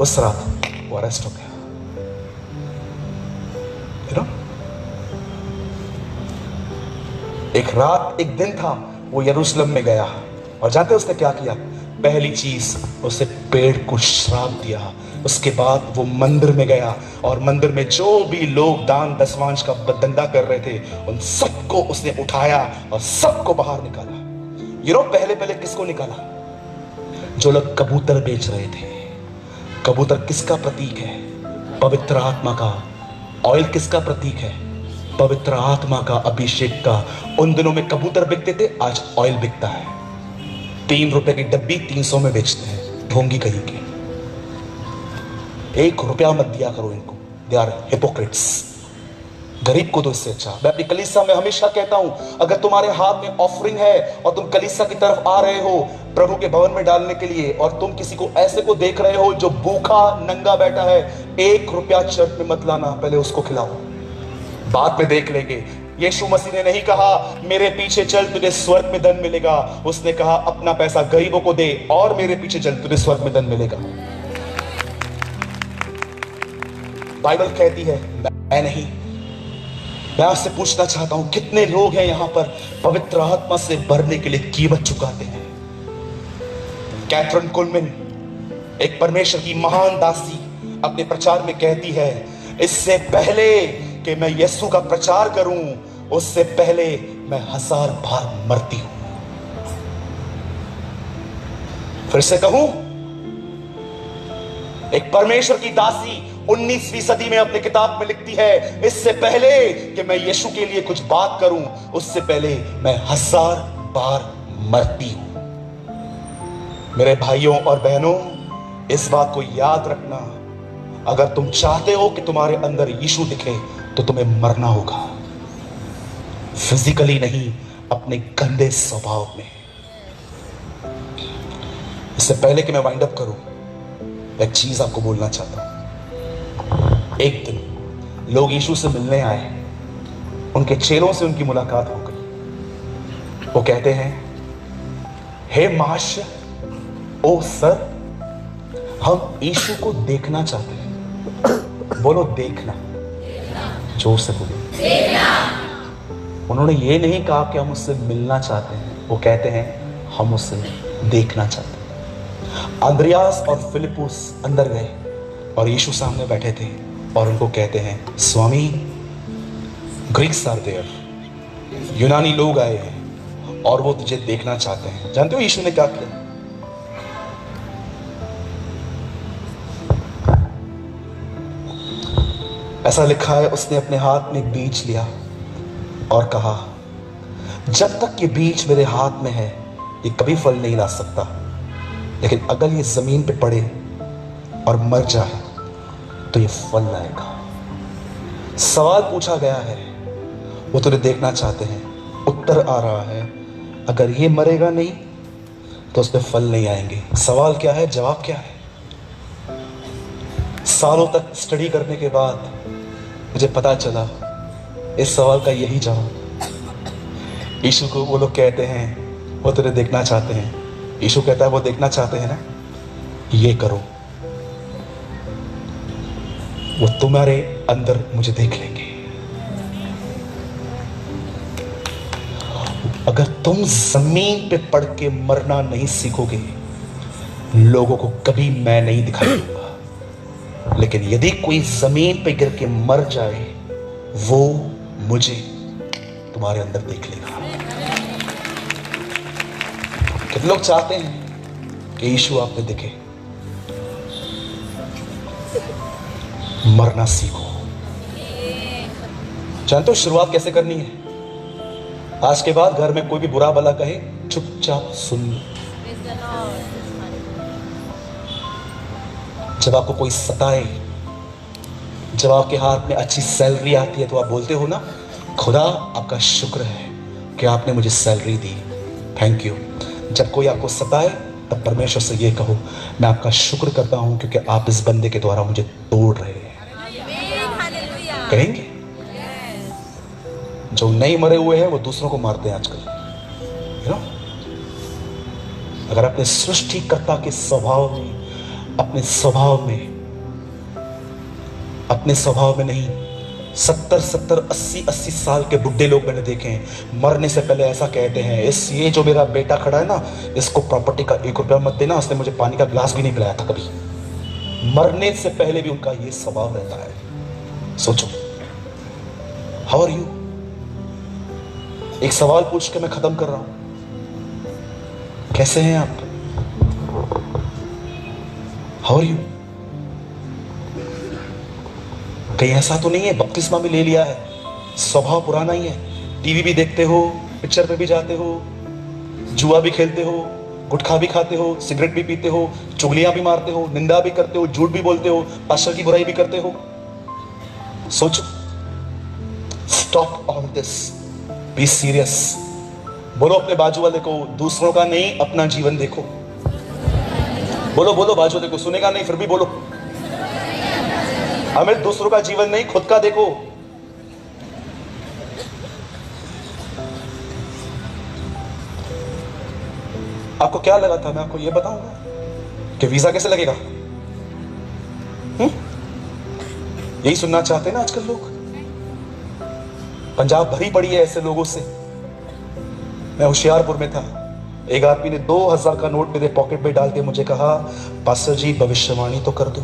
उस रात वो अरेस्ट हो गया। एक रात, एक दिन था, वो यरूशलेम में गया, और जानते उसने क्या किया? पहली चीज उसे पेड़ को श्राप दिया। उसके बाद वो मंदिर में गया, और मंदिर में जो भी लोग दान दसवांश का धंधा कर रहे थे उन सबको उसने उठाया और सबको बाहर निकाला। पहले पहले किसको निकाला? जो लोग कबूतर बेच रहे थे। कबूतर किसका प्रतीक है? पवित्र आत्मा का। ऑयल किसका प्रतीक है? पवित्र आत्मा का, अभिषेक का। उन दिनों में कबूतर बिकते थे, आज ऑयल बिकता है। 3 रुपए की डब्बी 300 में बेचते हैं, ढोंगी कहीं के। 1 रुपया मत दिया करो इनको, दे आर हिपोक्रेट्स। गरीब को तो इससे अच्छा। मैं अपनी कलीसिया में हमेशा कहता हूं, अगर तुम्हारे हाथ में ऑफरिंग है और तुम कलीसिया की तरफ आ रहे हो प्रभु के भवन में डालने के लिए, और तुम किसी को ऐसे को देख रहे हो जो भूखा नंगा बैठा है, 1 रुपया चर्च में मत लाना, पहले उसको खिलाओ, बाद में देख लेंगे। यीशु मसीह ने नहीं कहा मेरे पीछे चल तुझे स्वर्ग में धन मिलेगा, उसने कहा अपना पैसा गरीबों को दे और मेरे पीछे चल तुझे स्वर्ग में धन मिलेगा। बाइबल कहती है, मैं नहीं। मैं आपसे पूछना चाहता हूं, कितने लोग हैं यहां पर पवित्र आत्मा से भरने के लिए कीमत चुकाते हैं? कैथरीन कुलमैन, एक परमेश्वर की महान दासी, अपने प्रचार में कहती है, इससे पहले कि मैं यीशु का प्रचार करूं, उससे पहले मैं 1000 बार मरती हूं। फिर से कहूं, एक परमेश्वर की दासी 19वीं सदी में अपनी किताब में लिखती है, इससे पहले कि मैं यीशु के लिए कुछ बात करूं, उससे पहले मैं 1000 बार मरती हूं। मेरे भाइयों और बहनों, इस बात को याद रखना, अगर तुम चाहते हो कि तुम्हारे अंदर यीशु दिखे तो तुम्हें मरना होगा। फिजिकली नहीं, अपने गंदे स्वभाव में। इससे पहले कि मैं वाइंड अप करूं, एक चीज आपको बोलना चाहता हूं। एक दिन लोग यीशु से मिलने आए, उनके चेलों से उनकी मुलाकात हो गई। वो कहते हैं, हे महाशय, ओ सर, हम यीशु को देखना चाहते हैं। बोलो देखना, जोर से बोलो देखना। उन्होंने ये नहीं कहा कि हम उससे मिलना चाहते हैं, वो कहते हैं हम उससे देखना चाहते हैं। अंद्रियास और फिलिपुस अंदर गए और यीशु सामने बैठे थे, और उनको कहते हैं, स्वामी, ग्रीक्स आर देयर, यूनानी लोग आए हैं और वो तुझे देखना चाहते हैं। जानते हो यीशु ने क्या किया? ऐसा लिखा है, उसने अपने हाथ में एक बीज लिया और कहा, जब तक ये बीज मेरे हाथ में है ये कभी फल नहीं ला सकता, लेकिन अगर ये जमीन पे पड़े और मर जाए तो ये फल लाएगा। सवाल पूछा गया है, वो तुझे देखना चाहते हैं। उत्तर आ रहा है, अगर ये मरेगा नहीं तो उसमें फल नहीं आएंगे। सवाल क्या है, जवाब क्या है? सालों तक स्टडी करने के बाद मुझे पता चला इस सवाल का यही जवाब। यीशु को वो लोग कहते हैं वो तुझे देखना चाहते हैं, यीशु कहता है वो देखना चाहते हैं ना, ये करो, वो तुम्हारे अंदर मुझे देख लेंगे। अगर तुम जमीन पे पड़ के मरना नहीं सीखोगे, लोगों को कभी मैं नहीं दिखाई दूंगा, लेकिन यदि कोई जमीन पे गिर के मर जाए, वो मुझे तुम्हारे अंदर देख लेगा। कितने लोग चाहते हैं कि यीशु आप में दिखे? मरना सीखो। जानते हो शुरुआत कैसे करनी है? आज के बाद घर में कोई भी बुरा भला कहे, चुपचाप सुन लो। जब आपको कोई सताए, जब आपके हाथ में अच्छी सैलरी आती है तो आप बोलते हो ना, खुदा आपका शुक्र है कि आपने मुझे सैलरी दी, थैंक यू। जब कोई आपको सताए तब परमेश्वर से ये कहो, मैं आपका शुक्र करता हूं क्योंकि आप इस बंदे के द्वारा मुझे तोड़ रहे हैं। कहेंगे? जो नहीं मरे हुए हैं वो दूसरों को मारते हैं आजकल, यू नो। अगर अपने सृष्टिकर्ता के स्वभाव में, अपने स्वभाव में नहीं, 70 80 साल के बुढ़े लोग मैंने देखे हैं, मरने से पहले ऐसा कहते हैं, ये जो मेरा बेटा खड़ा है ना, इसको प्रॉपर्टी का 1 रुपया मत देना, उसने मुझे पानी का गिलास भी नहीं पिलाया था कभी। मरने से पहले भी उनका ये स्वभाव रहता है। सोचो, हाउ आर यू? एक सवाल पूछ के मैं खत्म कर रहा हूं, कैसे हैं आप? How are you? कहीं ऐसा तो नहीं है बपतिस्मा भी ले लिया है, स्वभाव पुराना ही है, टीवी भी देखते हो, पिक्चर पे भी जाते हो, जुआ भी खेलते हो, गुटखा भी खाते हो, सिगरेट भी पीते हो, चुगलियां भी मारते हो, निंदा भी करते हो, झूठ भी बोलते हो, पास्टर की बुराई भी करते हो। सोचो, stop all this, be serious. बोलो अपने बाजू वाले को, दूसरों का नहीं अपना जीवन देखो। बोलो बोलो बाजू वाले को, सुनेगा नहीं फिर भी बोलो, हमें दूसरों का जीवन नहीं खुद का देखो। आपको क्या लगा था मैं आपको यह बताऊंगा कि वीजा कैसे लगेगा? यही सुनना चाहते हैं ना आजकल लोग। पंजाब भरी पड़ी है ऐसे लोगों से। मैं होशियारपुर में था, एक आदमी ने 2000 का नोट मेरे पॉकेट में डाल के मुझे कहा, पास्टर जी भविष्यवाणी तो कर दो।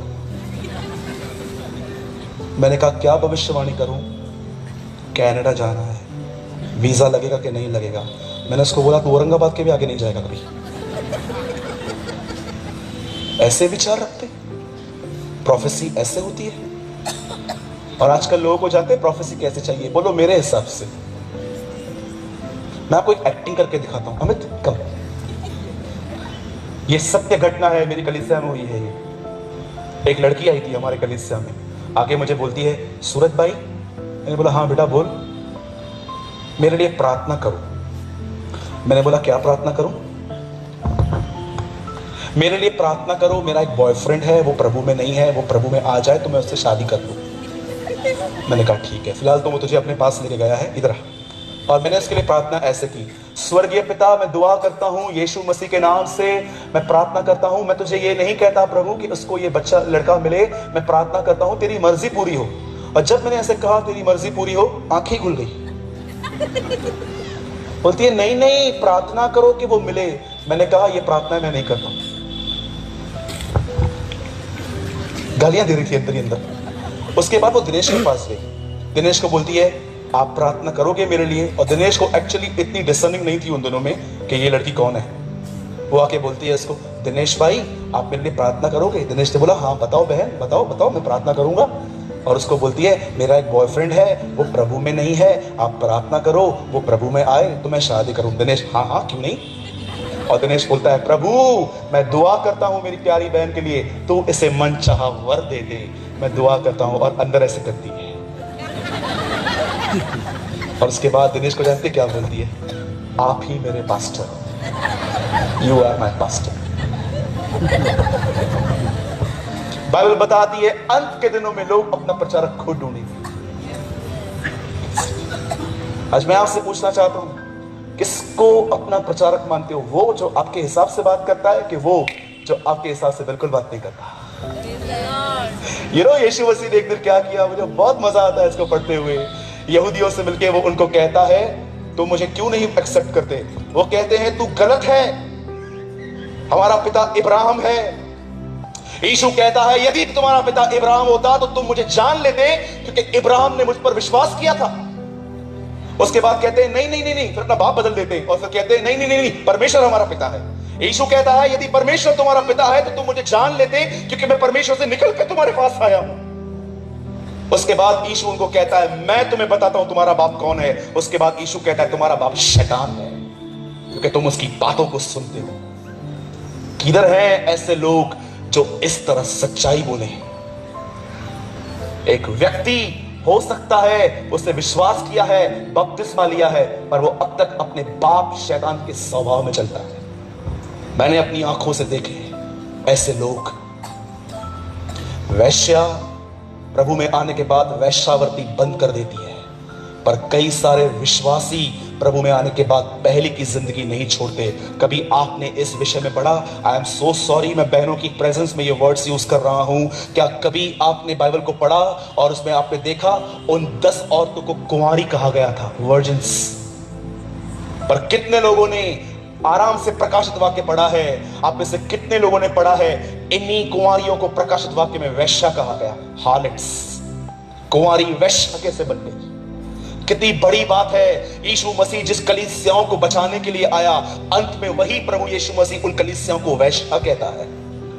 मैंने कहा क्या भविष्यवाणी करूं? कनाडा जाना है, वीजा लगेगा कि नहीं लगेगा? मैंने उसको बोला तू औरंगाबाद के भी आगे नहीं जाएगा कभी। ऐसे विचार रखते, प्रोफेसी ऐसे होती है। और आजकल लोगों को जानते हैं प्रोफेसी कैसे चाहिए? बोलो मेरे हिसाब से। मैं आपको एक एक्टिंग करके दिखाता हूं। अमित कम, ये सत्य घटना है, मेरी कलीसिया में हुई है। ये एक लड़की आई थी हमारे कलीसिया में, आके मुझे बोलती है, सूरज भाई। मैंने बोला हाँ बेटा बोल। मेरे लिए प्रार्थना करो। मैंने बोला क्या प्रार्थना करूं? मेरे लिए प्रार्थना करो, मेरा एक बॉयफ्रेंड है, वो प्रभु में नहीं है, वो प्रभु में आ जाए तो मैं उससे शादी कर लूं। मैंने कहा ठीक है, फिलहाल तो वो तुझे अपने पास लेके गया है, इधर आ। और मैंने उसके लिए प्रार्थना ऐसे की, स्वर्गीय पिता मैं दुआ करता हूं यीशु मसीह के नाम से, मैं प्रार्थना करता हूं, मैं तुझे ये नहीं कहता प्रभु कि उसको ये बच्चा लड़का मिले, मैं प्रार्थना करता हूं तेरी मर्जी पूरी हो। और जब मैंने ऐसे कहा तेरी मर्जी पूरी हो, आंखें खुल गई। बोलती है नहीं नहीं प्रार्थना करो कि वो मिले। मैंने कहा ये प्रार्थना मैं नहीं करता। गालियां दे रही थी अंदर ही अंदर। उसके बाद वो दिनेश के पास गई, दिनेश को बोलती है आप प्रार्थना करोगे मेरे लिए? और दिनेश को एक्चुअली इतनी डिसर्निंग नहीं थी उन दोनों में कि ये लड़की कौन है। वो आके बोलती है इसको, दिनेश भाई आप मेरे लिए प्रार्थना करोगे? दिनेश ने बोला हाँ बताओ बहन, बताओ बताओ मैं प्रार्थना करूंगा। और उसको बोलती है मेरा एक बॉयफ्रेंड है, वो प्रभु में नहीं है, आप प्रार्थना करो वो प्रभु में आए तो मैं शादी करूं। दिनेश हाँ हाँ क्यों नहीं। और दिनेश बोलता है प्रभु मैं दुआ करता हूं मेरी प्यारी बहन के लिए, तू इसे मनचाहा वर दे दे, मैं दुआ करता हूं। और अंदर ऐसे करती है। और उसके बाद दिनेश को जानते क्या बोलती है? आप ही मेरे pastor, you are my pastor. Bible बताती है अंत के दिनों में लोग अपना प्रचारक खुद ढूंढेंगे। आज मैं आपसे पूछना चाहता हूं, किसको अपना प्रचारक मानते हो? वो जो आपके हिसाब से बात करता है कि वो जो आपके हिसाब से बिल्कुल बात नहीं करता? यीशु मसीह ने एक दिन क्या किया, मुझे बहुत मजा आता है इसको पढ़ते हुए। यहूदियों से मिलके वो उनको कहता है तो मुझे क्यों नहीं एक्सेप्ट करते? वो कहते हैं तू गलत है, हमारा पिता इब्राहिम है। यीशु कहता है यदि तुम्हारा पिता इब्राहिम होता तो तुम मुझे जान लेते क्योंकि इब्राहिम ने मुझ पर विश्वास किया था। उसके बाद कहते हैं नहीं नहीं नहीं नहीं, फिर अपना बाप बदल देते हैं और फिर कहते हैं नहीं नहीं नहीं, परमेश्वर हमारा पिता है। यीशु कहता है यदि परमेश्वर तुम्हारा पिता है तो तुम मुझे जान लेते क्योंकि मैं परमेश्वर से निकल कर तुम्हारे पास आया हूं। उसके बाद यीशु उनको कहता है मैं तुम्हें बताता हूं तुम्हारा बाप कौन है। उसके बाद यीशु कहता है तुम्हारा बाप शैतान है, क्योंकि तुम उसकी बातों को सुनते हो। किधर है ऐसे लोग जो इस तरह सच्चाई बोले? एक व्यक्ति हो सकता है उसने विश्वास किया है, बपतिस्मा लिया है, पर वो अब तक अपने बाप शैतान के स्वभाव में चलता है। मैंने अपनी आंखों से देखे ऐसे लोग। वैश्या प्रभु में आने के बाद वैश्यावृत्ति बंद कर देती है, पर कई सारे विश्वासी प्रभु में आने के बाद पहले की जिंदगी नहीं छोड़ते। कभी आपने इस विषय में पढ़ा? आई एम सो सॉरी, मैं बहनों की प्रेजेंस में ये वर्ड्स यूज कर रहा हूं। क्या कभी आपने बाइबल को पढ़ा और उसमें आपने देखा उन 10 औरतों को कुंवारी कहा गया था, वर्जिन्स? पर कितने लोगों ने आराम से प्रकाशित वाक्य पढ़ा है? आप में से कितने लोगों ने पढ़ा है इन्हीं कुंवारियों को प्रकाशित वाक्य में वैश्या कहा गया? हार्लट्स, कुंवारी वैश्या कैसे बन गई? कितनी बड़ी बात है। यीशु मसीह जिस कलीसियाओं को बचाने के लिए आया, अंत में वही प्रभु यीशु मसीह उन कलीसियाओं को वैश्या कहता है।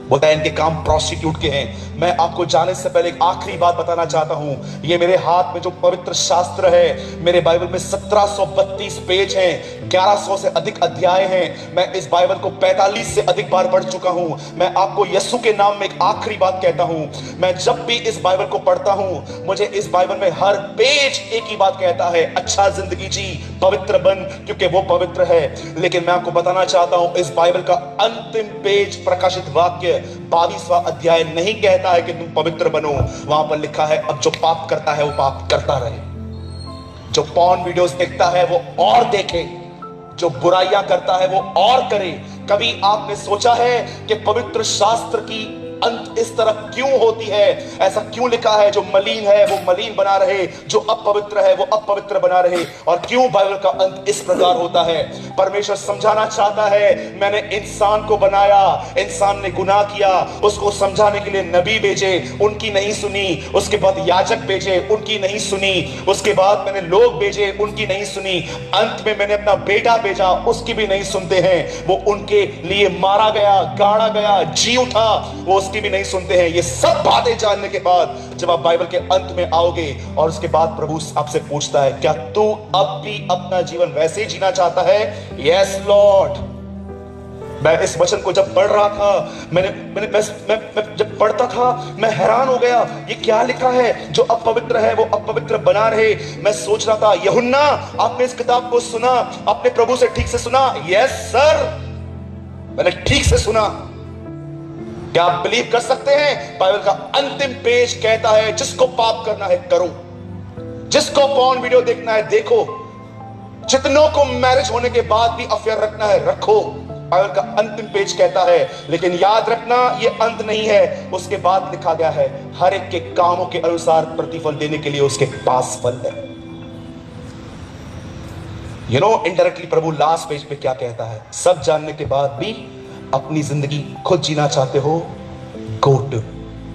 बोलता है इनके काम प्रोस्टिट्यूट के हैं। मैं आपको जाने से पहले एक आखिरी बात बताना चाहता हूं। ये मेरे हाथ में जो पवित्र शास्त्र है, मेरे बाइबल में 1732 पेज हैं, 1100 से अधिक अध्याय हैं। मैं इस बाइबल को 45 से अधिक बार पढ़ चुका हूं। मैं आपको यीशु के नाम में एक आखिरी बात कहता हूं। मैं जब भी इस बाइबल को पढ़ता हूं, मुझे इस बाइबल में हर पेज एक ही बात कहता है, अच्छा जिंदगी जी, पवित्र बन, क्योंकि वो पवित्र है। लेकिन मैं आपको बताना चाहता हूं, इस बाइबल का अंतिम पेज प्रकाशित वाक्य 22वां अध्याय नहीं कहता है कि तुम पवित्र बनो। वहां पर लिखा है अब जो पाप करता है वो पाप करता रहे, जो पॉर्न वीडियोस देखता है वो और देखे, जो बुराइयां करता है वो और करे। कभी आपने सोचा है कि पवित्र शास्त्र की अंत इस तरह क्यों होती है? ऐसा क्यों लिखा है जो मलिन है वो मलिन बना रहे, जो अपवित्र है वो अपवित्र बना रहे? और क्यों बाइबल का अंत इस प्रकार होता है? परमेश्वर समझाना चाहता है मैंने इंसान को बनाया, इंसान ने गुनाह किया, उसको समझाने के लिए नबी भेजे, उनकी नहीं सुनी। उसके बाद याजक भेजे, उनकी नहीं सुनी। उसके बाद मैंने लोग भेजे, उनकी नहीं सुनी। अंत में मैंने अपना बेटा भेजा, उसकी भी नहीं सुनते हैं। वो उनके लिए मारा गया, गाड़ा गया, जी उठा, वो उसकी भी नहीं सुनते हैं। ये सब बातें जानने के बाद जब आप बाइबल के अंत में आओगे और उसके बाद प्रभु आपसे पूछता है क्या तू अब भी अपना जीवन वैसे ही जीना चाहता है? Yes Lord. मैं इस वचन को जब पढ़ रहा था, मैं जब पढ़ता था मैं हैरान हो गया, ये क्या लिखा है? जो अपवित्र है वो अपवित्र बना रहे। मैं सोच रहा था यूहन्ना आपने इस किताब को सुना, आपने प्रभु से ठीक से सुना? यस सर, मैंने ठीक से सुना। क्या आप बिलीव कर सकते हैं? बाइबल का अंतिम पेज कहता है जिसको पाप करना है करो, जिसको पॉर्न वीडियो देखना है देखो, जितनों को मैरिज होने के बाद भी अफेयर रखना है रखो। बाइबल का अंतिम पेज कहता है। लेकिन याद रखना ये अंत नहीं है। उसके बाद लिखा गया है हर एक के कामों के अनुसार प्रतिफल देने के लिए उसके पास फल है। You know indirectly Prabhu last page पे क्या कहता है? सब जानने के बाद भी अपनी जिंदगी खुद जीना चाहते हो? गो टू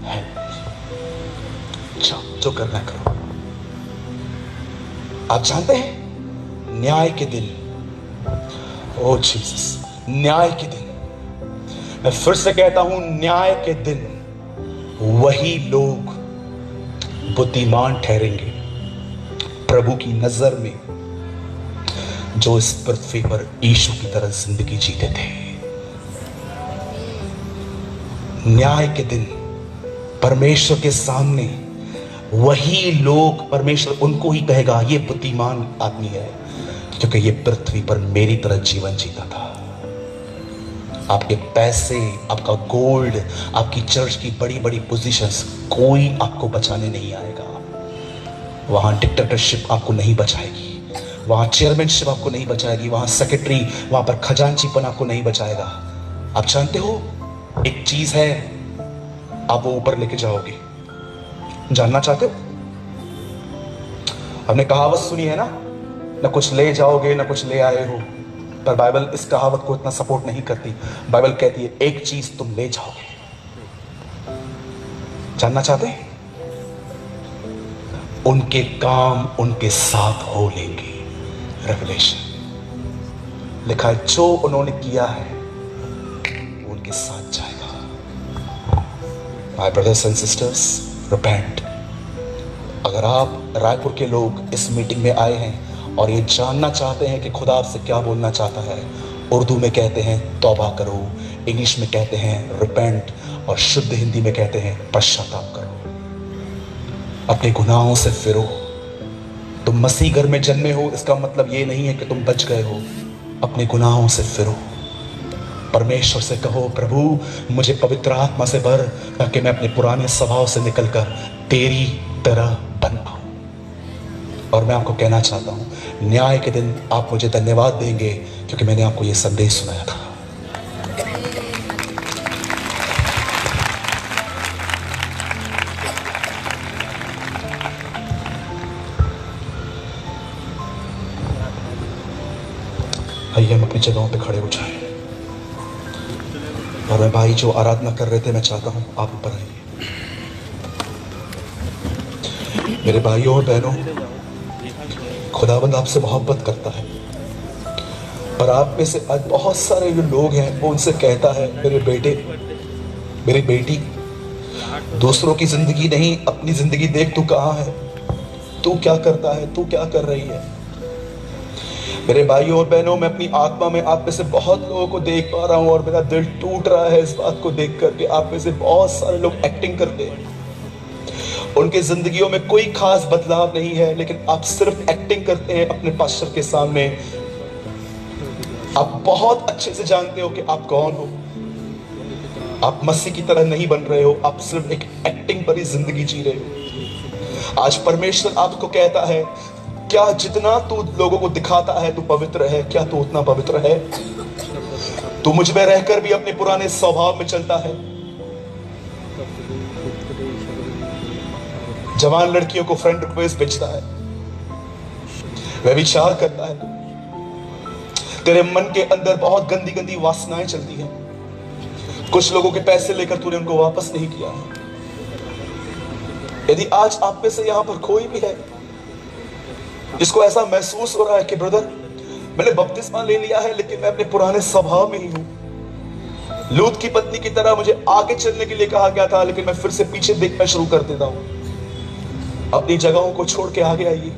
हेल, जो करना है करो। आप जानते हैं न्याय के दिन, ओ जीसस, न्याय के दिन, मैं फिर से कहता हूं न्याय के दिन वही लोग बुद्धिमान ठहरेंगे प्रभु की नजर में जो इस पृथ्वी पर यीशु की तरह जिंदगी जीते थे। न्याय के दिन परमेश्वर के सामने वही लोग, परमेश्वर उनको ही कहेगा ये बुद्धिमान आदमी है क्योंकि ये पृथ्वी पर मेरी तरह जीवन जीता था। आपके पैसे, आपका गोल्ड, आपकी चर्च की बड़ी बड़ी पोजीशंस, कोई आपको बचाने नहीं आएगा। वहां डिक्टेटरशिप आपको नहीं बचाएगी, वहां चेयरमैनशिप आपको नहीं बचाएगी, वहां सेक्रेटरी, वहां पर खजांचीपन आपको नहीं बचाएगा। आप जानते हो एक चीज है, आप वो ऊपर लेके जाओगे। जानना चाहते हो? हमने कहावत सुनी है ना कुछ ले जाओगे ना कुछ ले आए हो, पर बाइबल इस कहावत को इतना सपोर्ट नहीं करती। बाइबल कहती है एक चीज तुम ले जाओगे। जानना चाहते हैं? उनके काम उनके साथ हो लेंगे। रेवलेशन लिखा है जो उन्होंने किया है उनके साथ जाएगा। My brothers and sisters, repent, अगर आप रायपुर के लोग इस मीटिंग में आए हैं और ये जानना चाहते हैं कि खुदा आपसे क्या बोलना चाहता है, उर्दू में कहते हैं तौबा करो, इंग्लिश में कहते हैं रिपेंट, और शुद्ध हिंदी में कहते हैं पश्चाताप करो, अपने गुनाहों से फिरो। तुम मसीह घर में जन्मे हो, इसका मतलब ये नहीं है कि तुम बच गए हो। अपने गुनाहों से फिरो, परमेश्वर से कहो प्रभु मुझे पवित्र आत्मा से भर, ताकि मैं अपने पुराने स्वभाव से निकलकर तेरी तरह बन पाऊं। और मैं आपको कहना चाहता हूं, न्याय के दिन आप मुझे धन्यवाद देंगे, क्योंकि मैंने आपको यह संदेश सुनाया था। आइए हम अपनी जगहों पे खड़े हो जाएं। और मैं भाई जो आराधना कर रहे थे, मैं चाहता हूं आप ऊपर आइए। मेरे भाइयों और बहनों, खुदावंद आपसे मोहब्बत करता है, और आप में से आज बहुत सारे जो लोग हैं वो उनसे कहता है, मेरे बेटे मेरी बेटी, दूसरों की जिंदगी नहीं अपनी जिंदगी देख, तू कहाँ है, तू क्या करता है, तू क्या कर रही है। मेरे भाइयों और बहनों, मैं अपनी आत्मा में आप में से बहुत लोगों को देख पा रहा हूं, और मेरा दिल टूट रहा है इस बात को देख कर के आप में से बहुत सारे लोग एक्टिंग करते हैं, उनके जिंदगियों में कोई खास बदलाव नहीं है, लेकिन आप सिर्फ एक्टिंग करते हैं अपने पास्टर के सामने। आप बहुत अच्छे से जानते हो कि आप कौन हो, आप मसीह की तरह नहीं बन रहे हो, आप सिर्फ एक एक्टिंग भरी जिंदगी जी रहे हो। आज परमेश्वर आपको कहता है, क्या जितना तू लोगों को दिखाता है तू पवित्र है, क्या तू उतना पवित्र है? तू मुझ में रहकर भी अपने पुराने स्वभाव में चलता है। जवान लड़कियों को फ्रेंड रिक्वेस्ट भेजता है, वह विचार करता है, तेरे मन के अंदर बहुत गंदी गंदी वासनाएं चलती हैं। कुछ लोगों के पैसे लेकर तूने उनको वापस नहीं किया है। यदि आज आप में से यहां पर कोई भी है जिसको ऐसा महसूस हो रहा है कि ब्रदर मैंने बपतिस्मा ले लिया है, लेकिन मैं अपने पुराने स्वभाव में ही हूं, लूत की पत्नी की तरह मुझे आगे चलने के लिए कहा गया था, लेकिन मैं फिर से पीछे देखना शुरू कर देता हूं, अपनी जगहों को छोड़ के आगे आइए।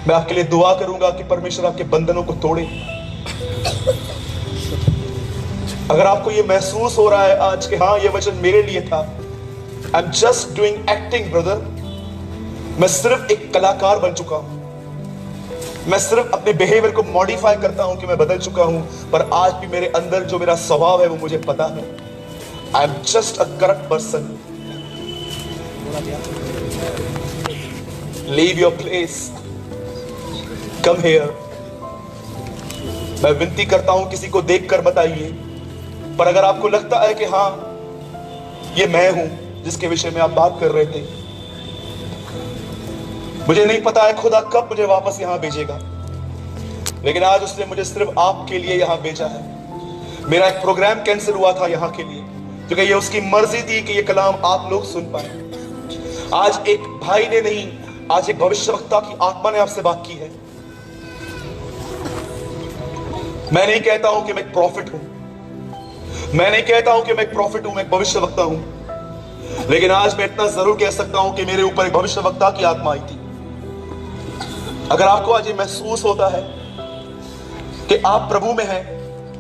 मैं आपके लिए दुआ करूंगा कि परमेश्वर आपके बंधनों को तोड़े। अगर आपको यह महसूस हो रहा है आज कि हाँ, यह वचन मेरे लिए था, I am just doing acting brother, मैं सिर्फ एक कलाकार बन चुका हूं, मैं सिर्फ अपने बिहेवियर को मॉडिफाई करता हूं कि मैं बदल चुका हूं, पर आज भी मेरे अंदर जो मेरा स्वभाव है वो मुझे पता है। I am just a corrupt person. Leave your place, come here. मैं विनती करता हूं, किसी को देखकर बताइए, पर अगर आपको लगता है कि हाँ ये मैं हूं जिसके विषय में आप बात कर रहे थे, मुझे नहीं पता है खुदा कब मुझे वापस यहां भेजेगा, लेकिन आज उसने मुझे सिर्फ आपके लिए यहां भेजा है। मेरा एक प्रोग्राम कैंसिल हुआ था यहां के लिए, क्योंकि ये उसकी मर्जी थी कि ये कलाम आप लोग सुन पाए। आज एक भाई ने नहीं, आज एक भविष्यवक्ता की आत्मा ने आपसे बात की है। मैं नहीं कहता हूं कि मैं एक प्रॉफिट हूं, मैं नहीं कहता हूं कि मैं एक प्रॉफिट हूं, मैं एक भविष्यवक्ता हूं, लेकिन आज मैं इतना जरूर कह सकता हूं कि मेरे ऊपर एक भविष्यवक्ता की आत्मा आई थी। अगर आपको आज ये महसूस होता है कि आप प्रभु में हैं,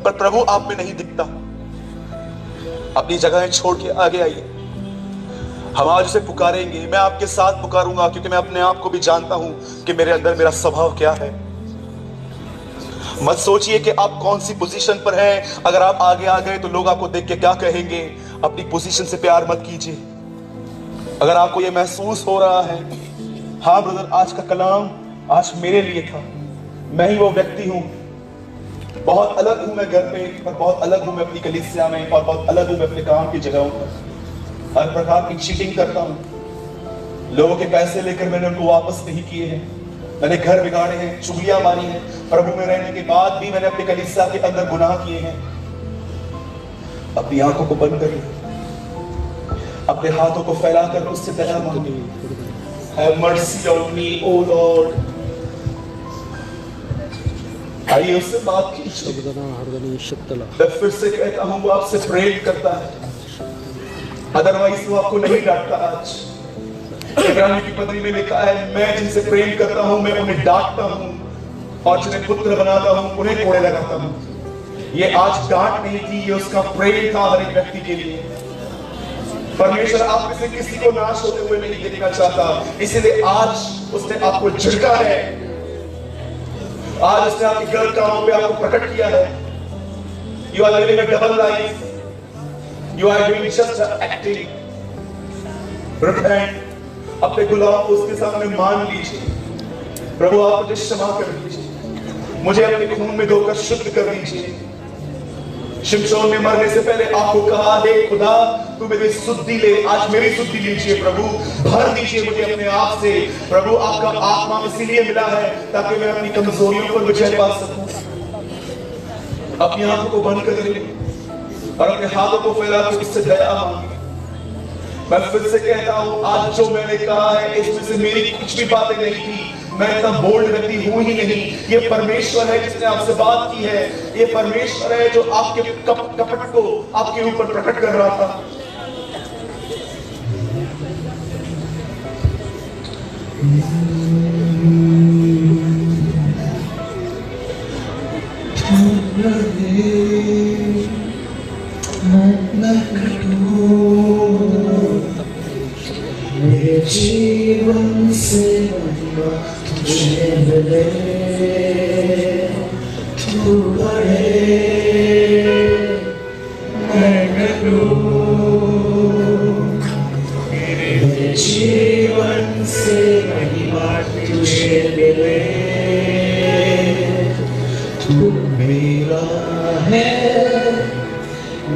पर प्रभु आप में नहीं दिखता, अपनी जगहें छोड़ के आगे आइए। हम आज उसे पुकारेंगे, मैं आपके साथ पुकारूंगा, क्योंकि मैं अपने आप को भी जानता हूं कि मेरे अंदर मेरा स्वभाव क्या है। मत सोचिए कि आप कौन सी पोजीशन पर हैं, अगर आप आगे आ गए तो लोग आपको देख के क्या कहेंगे। अपनी पोजीशन से प्यार मत कीजिए। अगर आपको यह महसूस हो रहा है, हाँ ब्रदर आज का कलाम आज मेरे लिए था, मैं ही वो व्यक्ति हूं, बहुत अलग हूं मैं घर पे, और बहुत अलग हूं मैं अपनी कलीसिया में, और बहुत अलग हूं मैं अपने काम की जगहों पर। हर प्रकार की चीटिंग करता हूं, लोगों के पैसे लेकर मैंने उनको वापस नहीं किए हैं, मैंने घर बिगाड़े हैं, चुगलियां मारी हैं, प्रभु में रहने के बाद भी मैंने अपनी कलीसिया के अंदर गुनाह किए हैं। अपनी आंखों को बंद करिए, अपने हाथों को फैलाकर उससे दया मांगिए, Have mercy on me, O Lord। आइए उससे बात कीजिए। मैं फिर से कहता हूं, वो आपसे प्रेम करता है, अदरवाइज वो आपको नहीं डांटता। आज इब्रानियों की पत्री में लिखा है, मैं जिनसे प्रेम करता हूं मैं उन्हें डांटता हूं और जिन्हें पुत्र बनाता हूं उन्हें कोड़े लगाता हूं। ये आज डांट नहीं थी, ये उसका प्रेम था हर एक व्यक्ति के लिए। परमेश्वर आप में से किसी को नाश होते हुए नहीं देखना चाहता, इसीलिए आज उसने आपको झिड़का है, आज उसने आपकी गलत कामों पे आपको प्रकट किया है। You are living a double life, you are doing just acting. Repent, अपने गुलाम को उसके सामने मान लीजिए, प्रभु आप मुझे क्षमा कर दीजिए, मुझे अपने खून में धोकर शुद्ध कर दीजिए। शिमशोन ने मरने से पहले आपको कहा, हे खुदा तू मेरी शुद्धि ले, आज मेरी शुद्धि लीजिए प्रभु, भर दीजिए मुझे अपने आप से। प्रभु आपका आत्मा इसीलिए मिला है ताकि मैं अपनी कमजोरियों पर विजय पा सकूं। अपनी आंखों को बंद कर ले और अपने हाथों को फैला के उससे दया मांगे। मैं फिर से कहता हूं, आज जो मैंने कहा है इसमें से मेरी कुछ भी बातें नहीं थी, मैं इतना बोल्ड व्यक्ति हूं ही नहीं। ये परमेश्वर है जिसने आपसे बात की है, ये परमेश्वर है जो आपके कपट को आपके ऊपर प्रकट कर रहा था। मेरे जीवन से तुझे मिले, तू बढ़े मैं घटूं। मेरे जीवन से महिमा तुझे मिले, तू मेरा है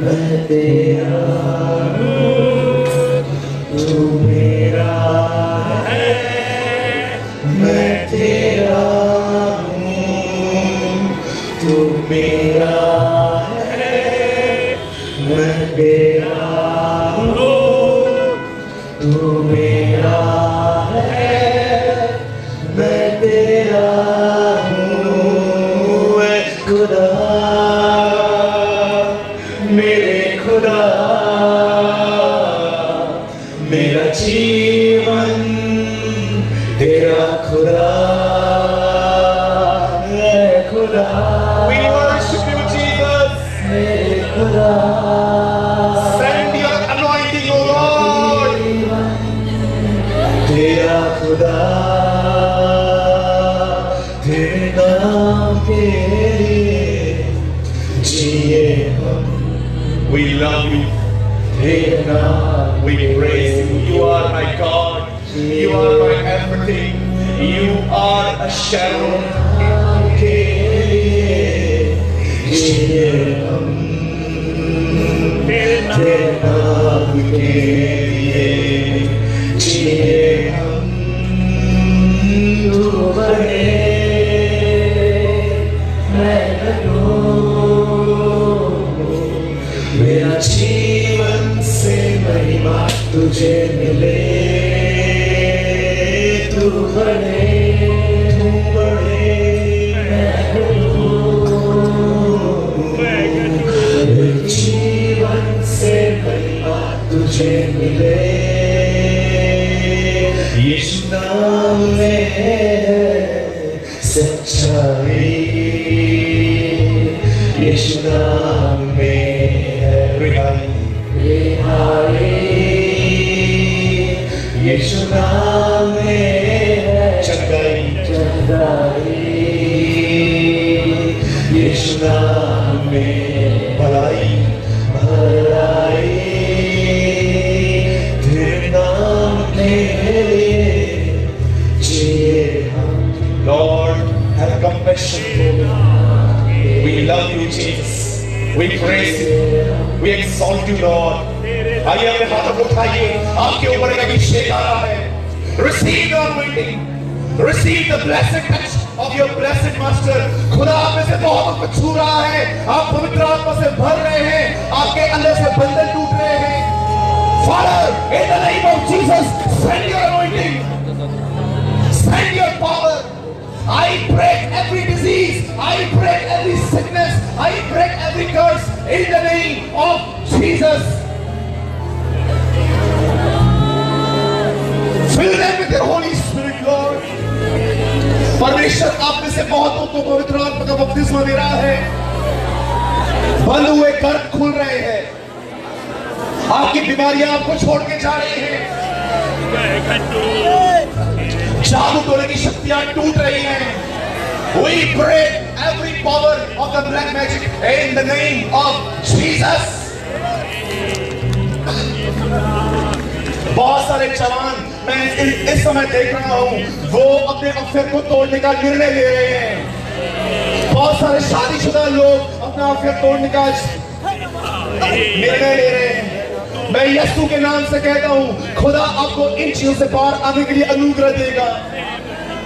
मैं तेरा हूँ, तू मेरा है मैं तेरा हूँ, तू मेरा है मैं तेरा हूँ, तू मेरा है मैं तेरा हूँ। ऐ खुदा मेरे खुदा, मेरा जीवन तेरा खुदा है खुदा। We worship you Jesus, मेरे खुदा। Send your anointing O Lord, तेरा खुदा, तेरे नाम के लिए जिए हम। We love you, तेरे नाम we praise you. You are my God, you are my everything, you are a shadow के लिए जिए हम, तेरे नाम के लिए जिए हम। तू बढ़े मैं घटूं, मेरा जीवन से महिमा तुझे मिले, तू बढ़े मैं घटूं। मेरे जीवन से महिमा तुझे मिले, यीशु नाम में है सच्चाई, यीशु नाम में है रिहाई, यीशु नाम में है चंगाई, यीशु नाम में भलाई, तेरे नाम के लिए जिए हम। Lord, have compassion. We love you Jesus, we praise you, we exalt you Lord. आइए अपने हाथों को उठाइए, आपके ऊपर एक अभिषेक आ रहा है। Receive your anointing, receive the blessed touch of your blessed master. खुदा आप में से बहुत कुछ छू रहा है, आप पवित्र आत्मा से भर रहे हैं, आपके अंदर से बंधन टूट रहे हैं। Father, in the name of Jesus, send your anointing, send your power. I break every disease, I break every sickness, I break every curse in the name of Jesus. Fill बेशक आप में से बहुतों को पवित्र आत्मा का बपतिस्मा दे रहा है, बंद हुए गर्भ खुल रहे हैं, आपकी बीमारियां आपको छोड़ के जा रही हैं, जादू टोने की शक्तियां टूट रही हैं। We break every power of the black magic in the name of Jesus. बहुत सारे जवान मैं इस समय देख रहा हूं, वो अपने अफेयर को तोड़ने का निर्णय ले रहे हैं। बहुत सारे शादीशुदा लोग अपना अफेयर तोड़ने का निर्णय ले रहे हैं। मैं यीशु के नाम से कहता हूं, खुदा आपको इन चीजों से बाहर आने के लिए अनुग्रह देगा।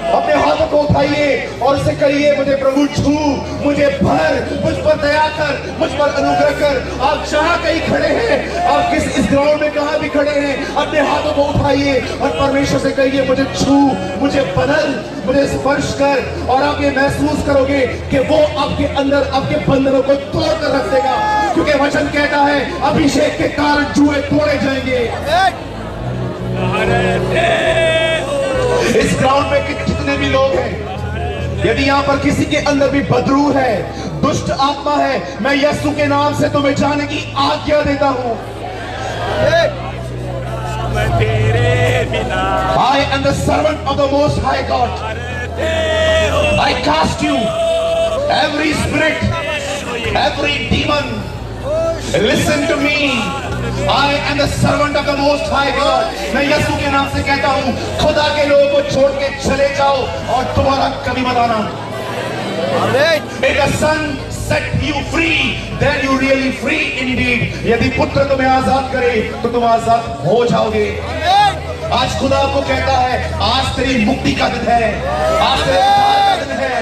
अपने हाथों को उठाइए और उसे कहिए, मुझे प्रभु छू, मुझे भर, मुझ पर दया कर, मुझ पर अनुग्रह कर। आप जहां कहीं खड़े हैं, आप इस ग्राउंड में कहां भी खड़े हैं, अपने हाथों को उठाइए और परमेश्वर से कहिए, मुझे छू, मुझे बदल, मुझे स्पर्श कर। और आप ये महसूस करोगे कि वो आपके अंदर आपके बंधनों को तोड़ कर रख देगा, क्योंकि वचन कहता है अभिषेक के कारण जुए तोड़े जाएंगे। इस ग्राउंड में कितने भी लोग हैं, यदि यहाँ पर किसी के अंदर भी बदरू है, दुष्ट आत्मा है, मैं यीशु के नाम से तुम्हें जाने की आज्ञा देता हूँ। I am the servant of the Most High God. I cast you, every spirit, every demon. Listen to me. I am the servant of the Most High God. मैं यीशु के नाम से कहता हूँ, खुदा के लोगों को छोड़ के चले जाओ और दोबारा कभी मत आना। May the Son set you free, then you really free indeed. यदि पुत्र तुम्हें आजाद करे तो तुम आजाद हो जाओगे। आज खुदा आपको कहता है, आज तेरी मुक्ति का दिन है, आज तेरे उद्धार का दिन है।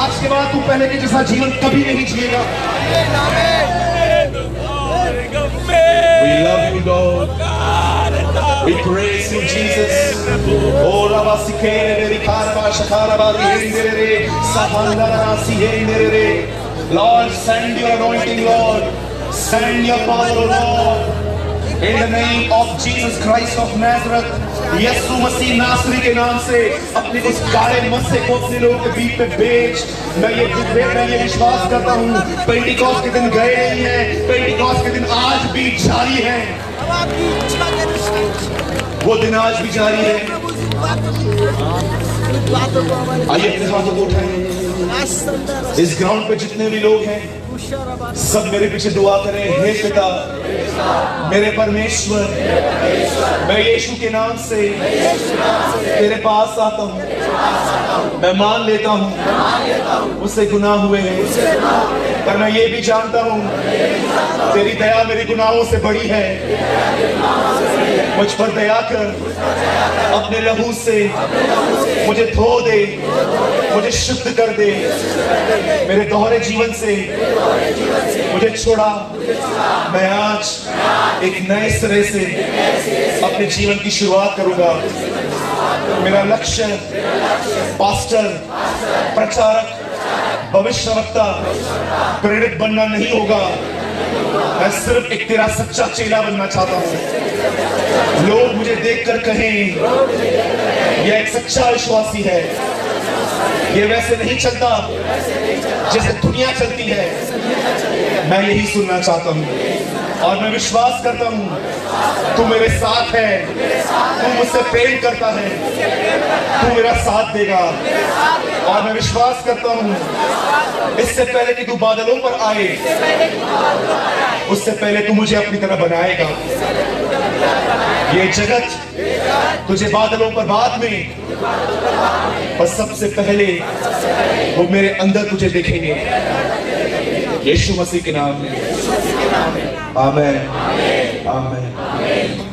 आज के बाद तू पहले के जैसा जीवन कभी नहीं जिएगा। We love you, Lord. We praise you, Jesus. Oh, Rabba Sikere, Rikaraba, Shakaraba, Rihendere, Sahandara, Sihendere. Lord, send your anointing, Lord. Send your power, Lord. In the name of Jesus Christ of Nazareth, यीशु मसीह नासरी के नाम से अपने उस काले मस्से को अपने लोगों के बीच में भेज। मैं ये विश्वास करता हूँ, पेंटिकॉस्ट के दिन गए नहीं हैं, पेंटिकॉस्ट के दिन आज भी जारी हैं, वो दिन आज भी जारी है। आइए अपने हाथों को उठाएं। इस ग्राउंड पे जितने भी लोग हैं, सब मेरे पीछे दुआ करें। हे पिता, मेरे परमेश्वर, मैं यीशु के नाम से तेरे पास आता हूँ। मैं मान लेता हूँ मुझसे गुनाह हुए हैं, पर मैं ये भी जानता हूँ तेरी दया मेरे गुनाहों से बड़ी है। मुझ पर दया कर, अपने लहू से मुझे धो दे, मुझे शुद्ध कर दे, मेरे दोहरे जीवन से मुझे छोड़ा। मैं आज एक नए सिरे से अपने जीवन की शुरुआत करूंगा। मेरा लक्ष्य पास्टर, प्रचारक, भविष्यवक्ता, प्रेरित बनना नहीं होगा। मैं सिर्फ एक तेरा सच्चा चेला बनना चाहता हूँ। लोग मुझे देखकर कहें, यह एक सच्चा विश्वासी है, ये वैसे नहीं चलता जैसे दुनिया चलती है। मैं यही सुनना चाहता हूँ और मैं विश्वास करता हूँ तू मेरे साथ है, तू मुझसे प्रेम करता है, तू मेरा साथ देगा। और मैं विश्वास करता हूँ इससे पहले कि तू बादलों पर आए, उससे पहले तू मुझे अपनी तरह बनाएगा। ये जगत तुझे बादलों पर बाद में, पर सबसे पहले वो मेरे अंदर तुझे देखेंगे। यीशु मसीह के नाम में आमीन, आमीन।